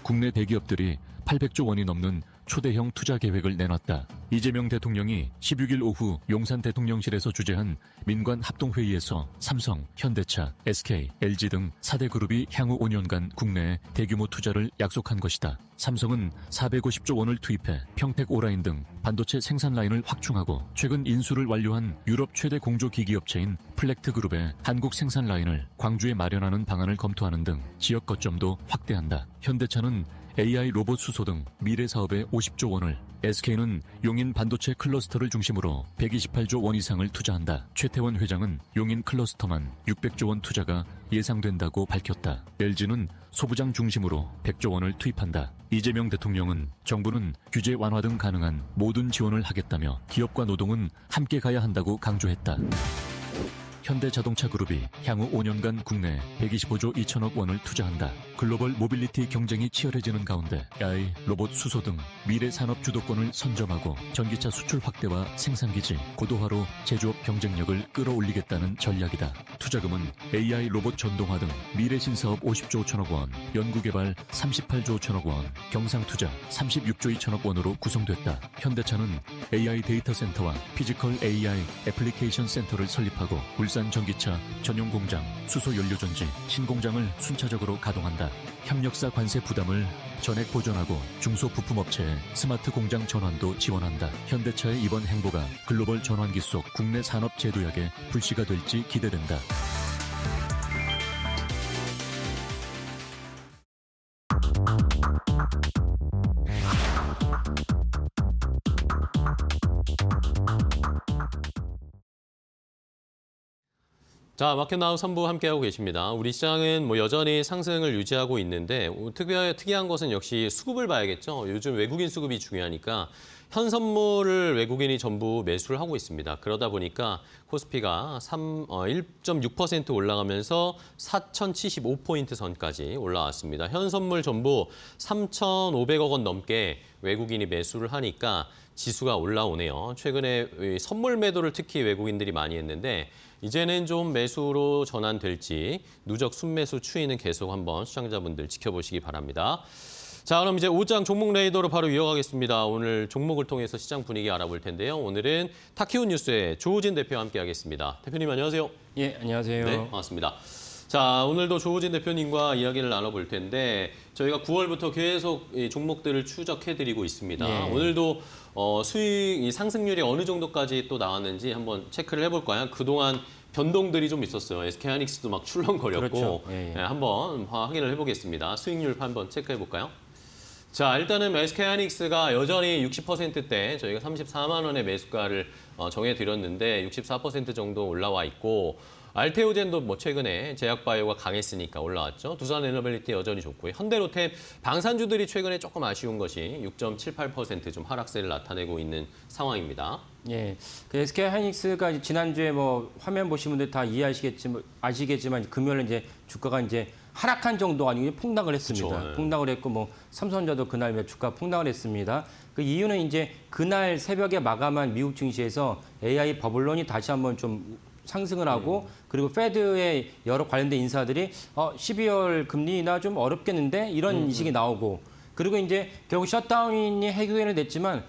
국내 대기업들이 800조 원이 넘는 초대형 투자 계획을 내놨다. 이재명 대통령이 16일 오후 용산 대통령실에서 주재한 민관 합동회의에서 삼성, 현대차, SK, LG 등 4대 그룹이 향후 5년간 국내에 대규모 투자를 약속한 것이다. 삼성은 450조 원을 투입해 평택 오라인 등 반도체 생산 라인을 확충하고 최근 인수를 완료한 유럽 최대 공조기기 업체인 플렉트 그룹의 한국 생산 라인을 광주에 마련하는 방안을 검토하는 등 지역 거점도 확대한다. 현대차는 AI 로봇 수소 등 미래 사업에 50조 원을, SK는 용인 반도체 클러스터를 중심으로 128조 원 이상을 투자한다. 최태원 회장은 용인 클러스터만 600조 원 투자가 예상된다고 밝혔다. LG는 소부장 중심으로 100조 원을 투입한다. 이재명 대통령은 정부는 규제 완화 등 가능한 모든 지원을 하겠다며 기업과 노동은 함께 가야 한다고 강조했다. 현대자동차그룹이 향후 5년간 국내에 125조 2천억 원을 투자한다. 글로벌 모빌리티 경쟁이 치열해지는 가운데 AI, 로봇 수소 등 미래 산업 주도권을 선점하고 전기차 수출 확대와 생산기지, 고도화로 제조업 경쟁력을 끌어올리겠다는 전략이다. 투자금은 AI 로봇 전동화 등 미래 신사업 50조 5천억 원, 연구개발 38조 5천억 원, 경상투자 36조 2천억 원으로 구성됐다. 현대차는 AI 데이터 센터와 피지컬 AI 애플리케이션 센터를 설립하고 울산 전기차 전용 공장, 수소 연료전지, 신공장을 순차적으로 가동한다. 협력사 관세 부담을 전액 보전하고 중소부품업체의 스마트 공장 전환도 지원한다. 현대차의 이번 행보가 글로벌 전환기 속 국내 산업 제도약의 불씨가 될지 기대된다. 자, 마켓나우 3부 함께하고 계십니다. 우리 시장은 여전히 상승을 유지하고 있는데 특이한 것은 역시 수급을 봐야겠죠. 요즘 외국인 수급이 중요하니까 현 선물을 외국인이 전부 매수를 하고 있습니다. 그러다 보니까 코스피가 1.6% 올라가면서 4,075포인트 선까지 올라왔습니다. 현 선물 전부 3,500억 원 넘게 외국인이 매수를 하니까 지수가 올라오네요. 최근에 선물 매도를 특히 외국인들이 많이 했는데 이제는 좀 매수로 전환될지 누적 순매수 추이는 계속 한번 시청자분들 지켜보시기 바랍니다. 자, 그럼 이제 5장 종목 레이더로 바로 이어가겠습니다. 오늘 종목을 통해서 시장 분위기 알아볼 텐데요. 오늘은 타키온 뉴스의 조우진 대표와 함께하겠습니다. 대표님 안녕하세요. 예, 안녕하세요. 네, 반갑습니다. 자, 오늘도 조우진 대표님과 이야기를 나눠볼 텐데 저희가 9월부터 계속 이 종목들을 추적해드리고 있습니다. 예. 오늘도 수익 상승률이 어느 정도까지 또 나왔는지 한번 체크를 해볼까요? 그동안 변동들이 좀 있었어요. SK하이닉스도 막 출렁거렸고 그렇죠. 예, 예. 네, 한번 확인을 해보겠습니다. 수익률 한번 체크해볼까요? 자, 일단은 SK하이닉스가 여전히 60%대 저희가 34만 원의 매수가를 정해드렸는데 64% 정도 올라와 있고 알테오젠도 최근에 제약바이오가 강했으니까 올라왔죠. 두산에너빌리티 여전히 좋고요. 현대로템 방산주들이 최근에 조금 아쉬운 것이 6.78% 좀 하락세를 나타내고 있는 상황입니다. 예, 그 SK 하이닉스가 지난주에 화면 보신 분들 다 아시겠지만 금요일 이제 주가가 이제 하락한 정도가 아니고 폭락을 했습니다. 그쵸, 네. 폭락을 했고 삼성전자도 그날 주가 폭락을 했습니다. 그 이유는 이제 그날 새벽에 마감한 미국 증시에서 AI 버블론이 다시 한번 좀 상승을 하고 그리고 페드의 여러 관련된 인사들이 12월 금리 인하 좀 어렵겠는데 이런 인식이 나오고 그리고 이제 결국 셧다운이 해결이 됐지만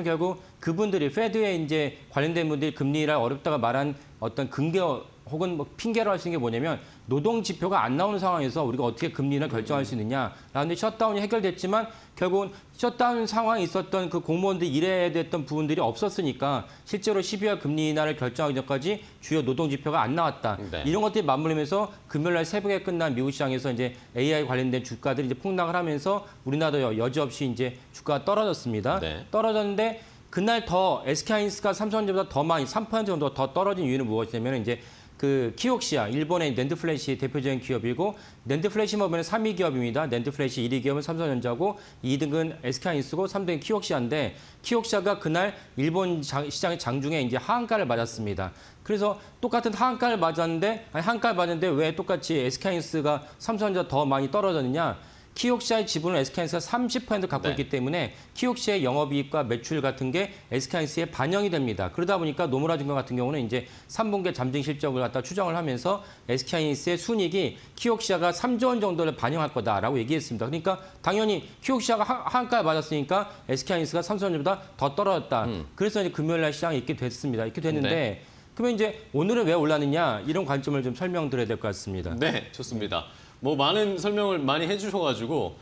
결국 그분들이 페드에 이제 관련된 분들이 금리 인하 어렵다가 말한 어떤 근거 혹은 핑계로 할 수 있는 게 뭐냐면 노동 지표가 안 나오는 상황에서 우리가 어떻게 금리 인하 결정할 수 있느냐라는데 셧다운이 해결됐지만 결국은 셧다운 상황에 있었던 그 공무원들이 일해야 됐던 부분들이 없었으니까 실제로 12월 금리 인하를 결정하기 전까지 주요 노동 지표가 안 나왔다. 네. 이런 것들이 맞물리면서 금요일 날 새벽에 끝난 미국 시장에서 이제 AI 관련된 주가들이 이제 폭락을 하면서 우리나라도 여지없이 이제 주가가 떨어졌습니다. 네. 떨어졌는데 그날 더 SK하이닉스가 삼성전자보다 더 많이 3% 정도 더 떨어진 이유는 무엇이냐면 이제 그 키옥시아, 일본의 낸드플래시 대표적인 기업이고 낸드플래시 보면 3위 기업입니다. 낸드플래시 1위 기업은 삼성전자고 2등은 SK하이닉스고 3등은 키옥시아인데 키옥시아가 그날 일본 시장의 장중에 이제 하한가를 맞았습니다. 그래서 똑같은 하한가를 맞았는데 왜 똑같이 SK하이닉스가 삼성전자 더 많이 떨어졌느냐? 키옥시아의 지분을 SK하이닉스가 30% 갖고 네. 있기 때문에 키옥시아의 영업이익과 매출 같은 게 SK하이닉스에 반영이 됩니다. 그러다 보니까 노무라 증권 같은 경우는 이제 3분기 잠정 실적을 갖다 추정을 하면서 SK하이닉스의 순이익이 키옥시아가 3조 원 정도를 반영할 거다라고 얘기했습니다. 그러니까 당연히 키옥시아가 한가에 맞았으니까 SK하이닉스가 삼성전자보다 더 떨어졌다. 그래서 이제 금요일 날 시장이 있게 됐습니다. 이렇게 됐는데 네. 그러면 이제 오늘은 왜 올랐느냐 이런 관점을 좀 설명드려야 될 것 같습니다. 네, 좋습니다. 뭐 많은 설명을 많이 해주셔가지고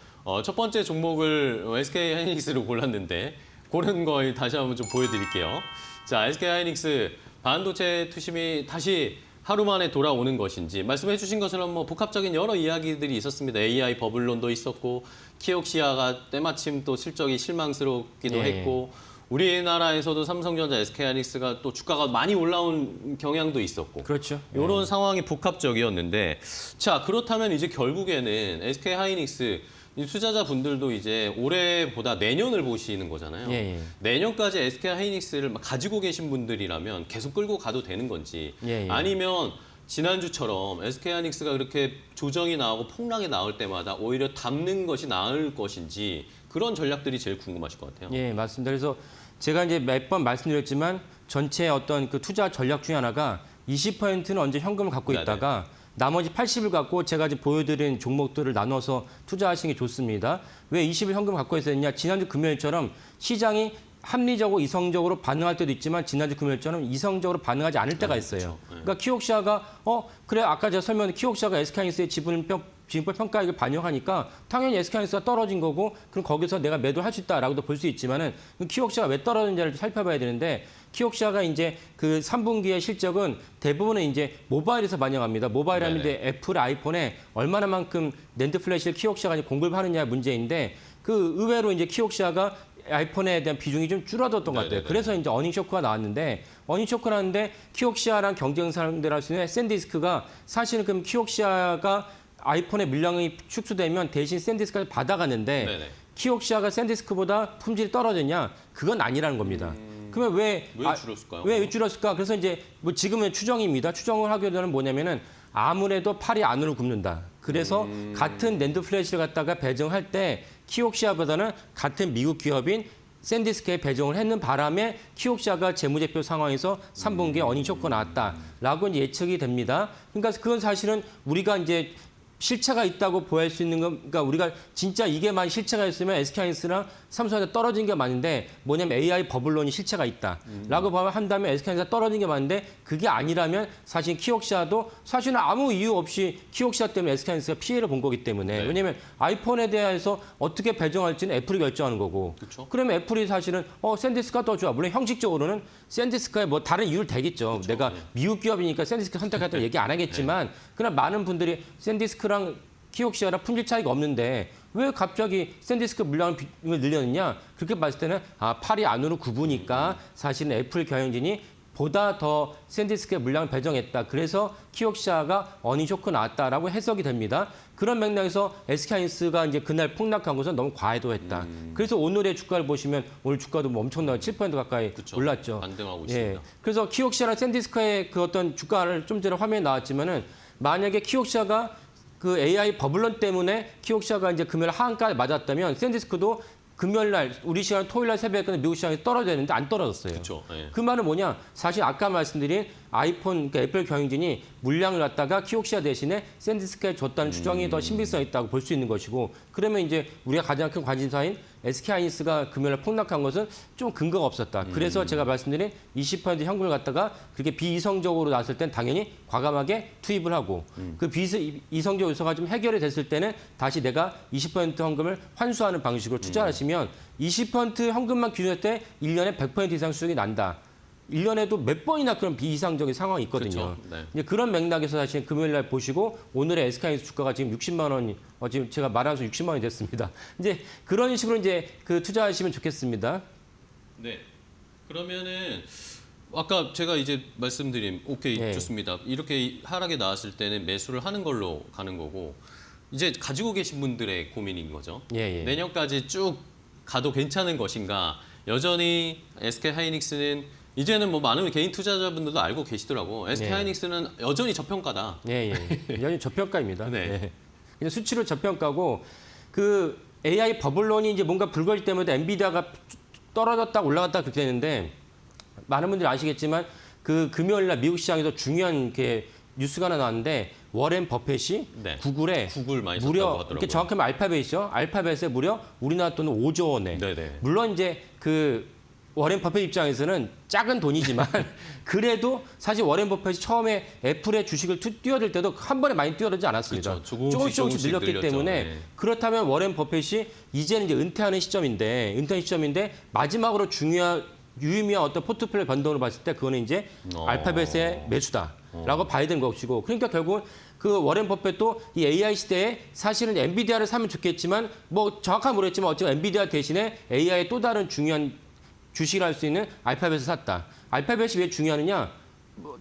첫 번째 종목을 SK 하이닉스로 골랐는데 고른 거 다시 한번 좀 보여드릴게요. 자, SK 하이닉스 반도체 투심이 다시 하루 만에 돌아오는 것인지 말씀해 주신 것처럼 뭐 복합적인 여러 이야기들이 있었습니다. AI 버블론도 있었고 키옥시아가 때마침 또 실적이 실망스럽기도 예. 했고 우리나라에서도 삼성전자, SK하이닉스가 또 주가가 많이 올라온 경향도 있었고 그렇죠. 이런 상황이 복합적이었는데 자 그렇다면 이제 결국에는 SK하이닉스 이 투자자분들도 이제 올해보다 내년을 보시는 거잖아요. 예, 예. 내년까지 SK하이닉스를 가지고 계신 분들이라면 계속 끌고 가도 되는 건지 예, 예. 아니면 지난주처럼 SK하이닉스가 그렇게 조정이 나오고 폭락이 나올 때마다 오히려 담는 것이 나을 것인지 그런 전략들이 제일 궁금하실 것 같아요. 예, 맞습니다. 그래서 제가 이제 몇 번 말씀드렸지만 전체 어떤 그 투자 전략 중에 하나가 20%는 언제 현금을 갖고 네네. 있다가 나머지 80을 갖고 제가 지금 보여드린 종목들을 나눠서 투자하시는 게 좋습니다. 왜 20을 현금 갖고 있었냐? 지난주 금요일처럼 시장이 합리적으로 이성적으로 반응할 때도 있지만 지난주 금요일처럼 이성적으로 반응하지 않을 때가 있어요. 그렇죠. 네. 그러니까 키옥시아가 그래 아까 제가 설명한 키옥시아가 SK하이닉스의 지분을 평가액을 반영하니까 당연히 SK하이닉스가 떨어진 거고 그럼 거기서 내가 매도할 수 있다라고도 볼 수 있지만은 키옥시아가 왜 떨어졌는지를 살펴봐야 되는데 키옥시아가 이제 그 3분기의 실적은 대부분은 이제 모바일에서 반영합니다. 모바일 하면 이제 애플 아이폰에 얼마나만큼 낸드 플래시를 키옥시아가 공급을 하느냐 문제인데 그 의외로 이제 키옥시아가 아이폰에 대한 비중이 좀 줄어들었던 것 같아요. 네네네. 그래서 이제 어닝 쇼크가 나왔는데 어닝 쇼크가 나왔는데 키옥시아랑 경쟁 상대를 할 수 있는 샌디스크가 사실은 그럼 키옥시아가 아이폰의 물량이 축소되면 대신 샌디스크를 받아가는데 네네. 키옥시아가 샌디스크보다 품질이 떨어졌냐? 그건 아니라는 겁니다. 그러면 왜 줄었을까요? 왜 줄었을까? 그래서 이제 뭐 지금은 추정입니다. 추정을 하게 되는 뭐냐면은 아무래도 팔이 안으로 굽는다. 그래서 같은 낸드 플래시를 갖다가 배정할 때 키옥시아보다는 같은 미국 기업인 샌디스크에 배정을 했는 바람에 키옥시아가 재무제표 상황에서 3분기에 어닝 쇼크가 나왔다라고 이제 예측이 됩니다. 그러니까 그건 사실은 우리가 이제 실체가 있다고 보일 수 있는 건, 그러니까 우리가 진짜 이게만 실체가 있으면 SK하이닉스랑 삼성전자 떨어진 게 맞는데 뭐냐면 AI 버블론이 실체가 있다라고 한다면 SK하이닉스가 떨어진 게 맞는데 그게 아니라면 사실 키옥시아도 사실은 아무 이유 없이 키옥시아 때문에 SK하이닉스가 피해를 본 거기 때문에 네. 왜냐하면 아이폰에 대해서 어떻게 배정할지는 애플이 결정하는 거고 그쵸. 그러면 애플이 사실은 샌디스크가 더 좋아. 물론 형식적으로는 샌디스크에 뭐 다른 이유를 대겠죠. 내가 네. 미국 기업이니까 샌디스크 선택했다고 얘기 안 하겠지만 그러나 많은 분들이 샌디스크랑 키옥시아랑 품질 차이가 없는데 왜 갑자기 샌디스크 물량을 늘렸느냐? 그렇게 봤을 때는 팔이 안으로 굽으니까 사실은 애플 경영진이 보다 더 샌디스크의 물량을 배정했다. 그래서 키옥시아가 어닝 쇼크 나왔다라고 해석이 됩니다. 그런 맥락에서 SK하이닉스가 이제 그날 폭락한 것은 너무 과해도했다. 그래서 오늘의 주가를 보시면 오늘 주가도 뭐 엄청나게 7% 가까이 그쵸. 올랐죠. 반등하고 예. 있습니다. 그래서 키옥시아랑 샌디스크의 그 어떤 주가를 좀 전에 화면에 나왔지만은 만약에 키옥시아가 그 AI 버블론 때문에 키옥시아가 이제 금요일 하한가에 맞았다면 샌디스크도 금요일 날 우리 시간 토요일 날 새벽에 미국 시장에 떨어져야 되는데 안 떨어졌어요. 그렇죠. 예. 그 말은 뭐냐? 사실 아까 말씀드린 아이폰, 그러니까 애플 경영진이 물량을 갖다가 키옥시아 대신에 샌디스크에 줬다는 추정이 더 신빙성 있다고 볼 수 있는 것이고 그러면 이제 우리가 가장 큰 관심사인 SK하이닉스가 금요일에 폭락한 것은 좀 근거가 없었다. 그래서 제가 말씀드린 20% 현금을 갖다가 그렇게 비이성적으로 나왔을 땐 당연히 과감하게 투입을 하고 그 비이성적 요소가 좀 해결이 됐을 때는 다시 내가 20% 현금을 환수하는 방식으로 투자하시면 20% 현금만 기준할 때 1년에 100% 이상 수익이 난다. 1년에도 몇 번이나 그런 비이상적인 상황이 있거든요. 그렇죠. 네. 이제 그런 맥락에서 사실 금요일 날 보시고 오늘의 SK하이닉스 주가가 지금 60만 원이 지금 제가 말하면서 60만 원이 됐습니다. 이제 그런 식으로 이제 그 투자하시면 좋겠습니다. 네. 그러면은 아까 제가 이제 말씀드린 오케이 네. 좋습니다. 이렇게 하락이 나왔을 때는 매수를 하는 걸로 가는 거고 이제 가지고 계신 분들의 고민인 거죠. 예. 내년까지 쭉 가도 괜찮은 것인가? 여전히 SK하이닉스는 이제는 뭐 많은 개인 투자자분들도 알고 계시더라고. SK하이닉스는 여전히 저평가다. 예. 여전히 저평가입니다. 네. 예. 그냥 수치로 저평가고 그 AI 버블론이 이제 뭔가 불거질 때마다 엔비디아가 떨어졌다 올라갔다 그렇게 되는데 많은 분들이 아시겠지만 그 금요일 날 미국 시장에서 중요한 게 뉴스가 하나 나왔는데 워렌 버핏이 네. 구글에 구글 많이 무려 썼다고 하더라고요. 이렇게 정확하면 알파벳이죠. 알파벳에 무려 우리나라 돈은 5조 원에. 네네. 물론 이제 그 워렌 버핏 입장에서는 작은 돈이지만 그래도 사실 워렌 버핏이 처음에 애플의 주식을 뛰어들 때도 한 번에 많이 뛰어들지 않았습니다. 그렇죠. 조금씩 늘렸기 늘렸죠. 때문에 네. 그렇다면 워렌 버핏이 이제는 이제 은퇴하는 시점인데 마지막으로 유의미한 어떤 포트폴리오 변동을 봤을 때 그거는 이제 알파벳의 매수다라고 봐야 되는 것이고 그러니까 결국은 그 워렌 버핏도 이 AI 시대에 사실은 엔비디아를 사면 좋겠지만 뭐 정확하게 모르겠지만 어쨌든 엔비디아 대신에 AI의 또 다른 중요한 주식을 할 수 있는 알파벳을 샀다. 알파벳이 왜 중요하느냐?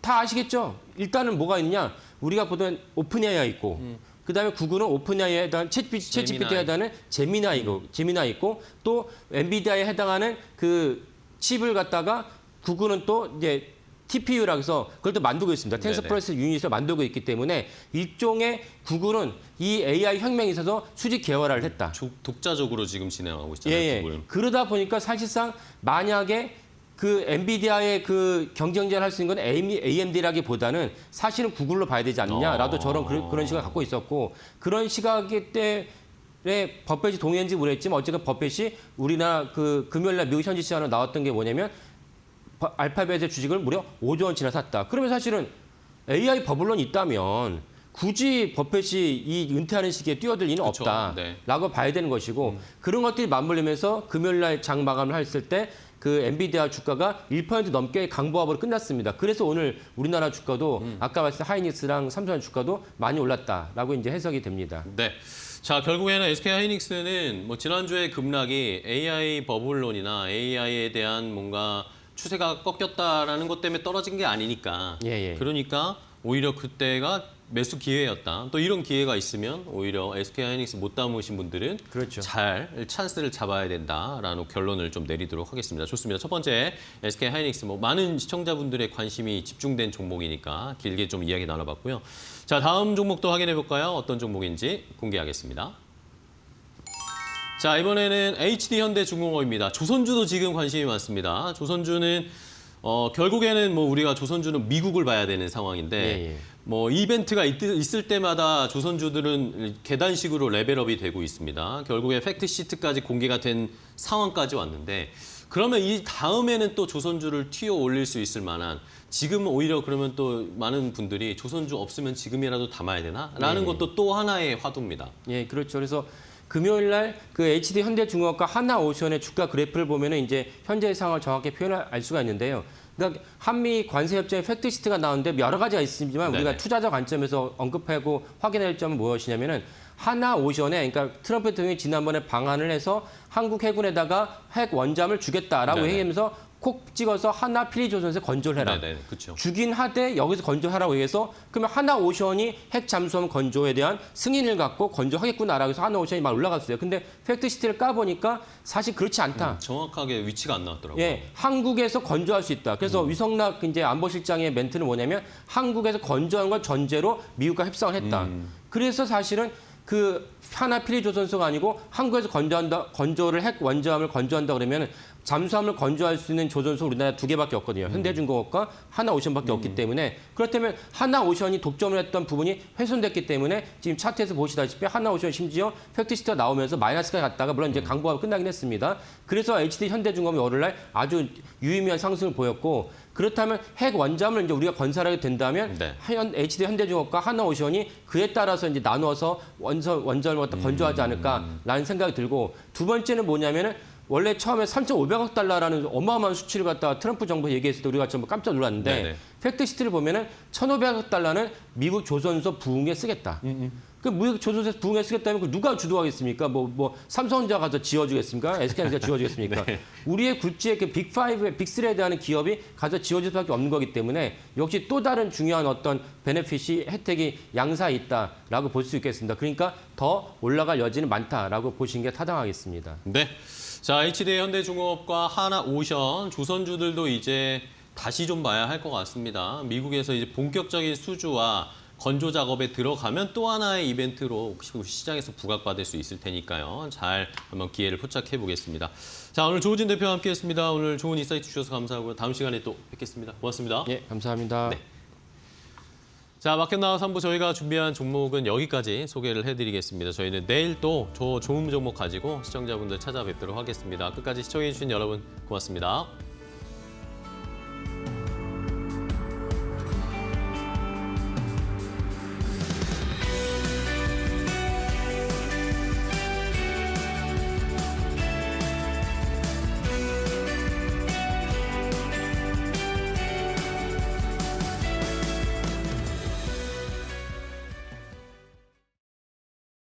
다 아시겠죠? 일단은 뭐가 있느냐? 우리가 보던 오픈AI 있고 그다음에 구글은 오픈AI에 해당하는 챗GPT에 해당하는 제미나이 있고 또 엔비디아에 해당하는 그 칩을 갖다가 구글은 또 이제 TPU라고 해서 그걸 또 만들고 있습니다. 텐서플러스 유닛을 만들고 있기 때문에 일종의 구글은 이 AI 혁명에 있어서 수직 계열화를 했다. 독자적으로 지금 진행하고 있잖아요. 구글. 그러다 보니까 사실상 만약에 그 엔비디아의 그 경쟁자를 할 수 있는 건 AMD라기보다는 사실은 구글로 봐야 되지 않느냐라도 저런 그런 시각을 갖고 있었고 그런 시각이 때에 버핏이 동의했는지 모르겠지만 어쨌든 버핏이 우리나라 그 금요일날 미국 현지 시장으로 나왔던 게 뭐냐면 알파벳의 주식을 무려 5조 원치나 샀다. 그러면 사실은 AI 버블론이 있다면 굳이 버핏이 이 은퇴하는 시기에 뛰어들 리는 그렇죠. 없다라고 봐야 되는 것이고 그런 것들이 맞물리면서 금요일날 장 마감을 했을 때 그 엔비디아 주가가 1% 넘게 강보합으로 끝났습니다. 그래서 오늘 우리나라 주가도 아까 말씀드린 하이닉스랑 삼성 주가도 많이 올랐다라고 이제 해석이 됩니다. 네. 자, 결국에는 SK하이닉스는 뭐 지난주에 급락이 AI 버블론이나 AI에 대한 뭔가 추세가 꺾였다라는 것 때문에 떨어진 게 아니니까. 예. 그러니까 오히려 그때가 매수 기회였다. 또 이런 기회가 있으면 오히려 SK하이닉스 못 담으신 분들은 그렇죠. 잘 찬스를 잡아야 된다라는 결론을 좀 내리도록 하겠습니다. 좋습니다. 첫 번째 SK하이닉스 뭐 많은 시청자분들의 관심이 집중된 종목이니까 길게 좀 이야기 나눠봤고요. 자, 다음 종목도 확인해 볼까요? 어떤 종목인지 공개하겠습니다. 자, 이번에는 HD현대중공업입니다. 조선주도 지금 관심이 많습니다. 조선주는 결국에는 뭐 우리가 조선주는 미국을 봐야 되는 상황인데 뭐 이벤트가 있을 때마다 조선주들은 계단식으로 레벨업이 되고 있습니다. 결국에 팩트 시트까지 공개가 된 상황까지 왔는데 그러면 이 다음에는 또 조선주를 튀어 올릴 수 있을 만한 지금 오히려 그러면 또 많은 분들이 조선주 없으면 지금이라도 담아야 되나? 라는 것도 또 하나의 화두입니다. 예, 그렇죠. 그래서 금요일 날 그 HD 현대중공업과 하나오션의 주가 그래프를 보면은 이제 현재의 상황을 정확히 알 수가 있는데요. 그러니까 한미 관세 협정의 팩트 시트가 나오는데 여러 가지가 있지만 우리가 네네. 투자자 관점에서 언급하고 확인할 점은 무엇이냐면은 하나오션에 그러니까 트럼프 대통령이 지난번에 방한을 해서 한국 해군에다가 핵 원잠을 주겠다라고 네네. 얘기하면서 콕 찍어서 하나 필리조선에서 건조를 해라. 네네, 그렇죠. 주긴 하되 여기서 건조하라고 얘기해서 그러면 하나오션이 핵 잠수함 건조에 대한 승인을 갖고 건조하겠구나라고 해서 하나오션이 막 올라갔어요. 근데 팩트시트를 까보니까 사실 그렇지 않다. 정확하게 위치가 안 나왔더라고요. 예, 한국에서 건조할 수 있다. 그래서 위성락 이제 안보실장의 멘트는 뭐냐면 한국에서 건조한 걸 전제로 미국과 협상을 했다. 그래서 사실은 그 하나 필리조선소가 아니고 한국에서 건조를 핵 원자함을 건조한다 그러면 잠수함을 건조할 수 있는 조선소 우리나라 2개밖에 없거든요. 현대중공업과 하나오션밖에 없기 때문에 그렇다면 하나오션이 독점을 했던 부분이 훼손됐기 때문에 지금 차트에서 보시다시피 하나오션 심지어 팩트시트가 나오면서 마이너스까지 갔다가 물론 이제 강보합이 끝나긴 했습니다. 그래서 HD 현대중공업이 월요일날 아주 유의미한 상승을 보였고 그렇다면 핵 원잠을 이제 우리가 건설하게 된다면 네. HD 현대중공업과 하나오션이 그에 따라서 이제 나누어서 원자를 갖다 건조하지 않을까라는 생각이 들고 두 번째는 뭐냐면은 원래 처음에 3,500억 달러라는 어마어마한 수치를 갖다가 트럼프 정부 얘기했을 때 우리가 전부 깜짝 놀랐는데 네네. 팩트시트를 보면은 1,500억 달러는 미국 조선소 부흥에 쓰겠다. 그 미국 조선소 부흥에 쓰겠다면 그 누가 주도하겠습니까? 뭐 삼성전자 가서 지어주겠습니까? SK가 지어주겠습니까? 네.5 굴지의 그 빅5, 빅3에 대한 기업이 가서 지어줄 수밖에 없는 거기 때문에 역시 또 다른 중요한 어떤 베네핏이 혜택이 양사에 있다라고 볼 수 있겠습니다. 그러니까 더 올라갈 여지는 많다라고 보시는 게 타당하겠습니다. 네. 자, HD 현대중공업과 하나오션, 조선주들도 이제 다시 좀 봐야 할 것 같습니다. 미국에서 이제 본격적인 수주와 건조 작업에 들어가면 또 하나의 이벤트로 혹시 시장에서 부각받을 수 있을 테니까요. 잘 한번 기회를 포착해 보겠습니다. 자, 오늘 조우진 대표와 함께했습니다. 오늘 좋은 인사이트 주셔서 감사하고요. 다음 시간에 또 뵙겠습니다. 고맙습니다. 예, 감사합니다. 네. 자, 마켓 나우 3부 저희가 준비한 종목은 여기까지 소개를 해드리겠습니다. 저희는 내일 또 좋은 종목 가지고 시청자분들 찾아뵙도록 하겠습니다. 끝까지 시청해주신 여러분 고맙습니다.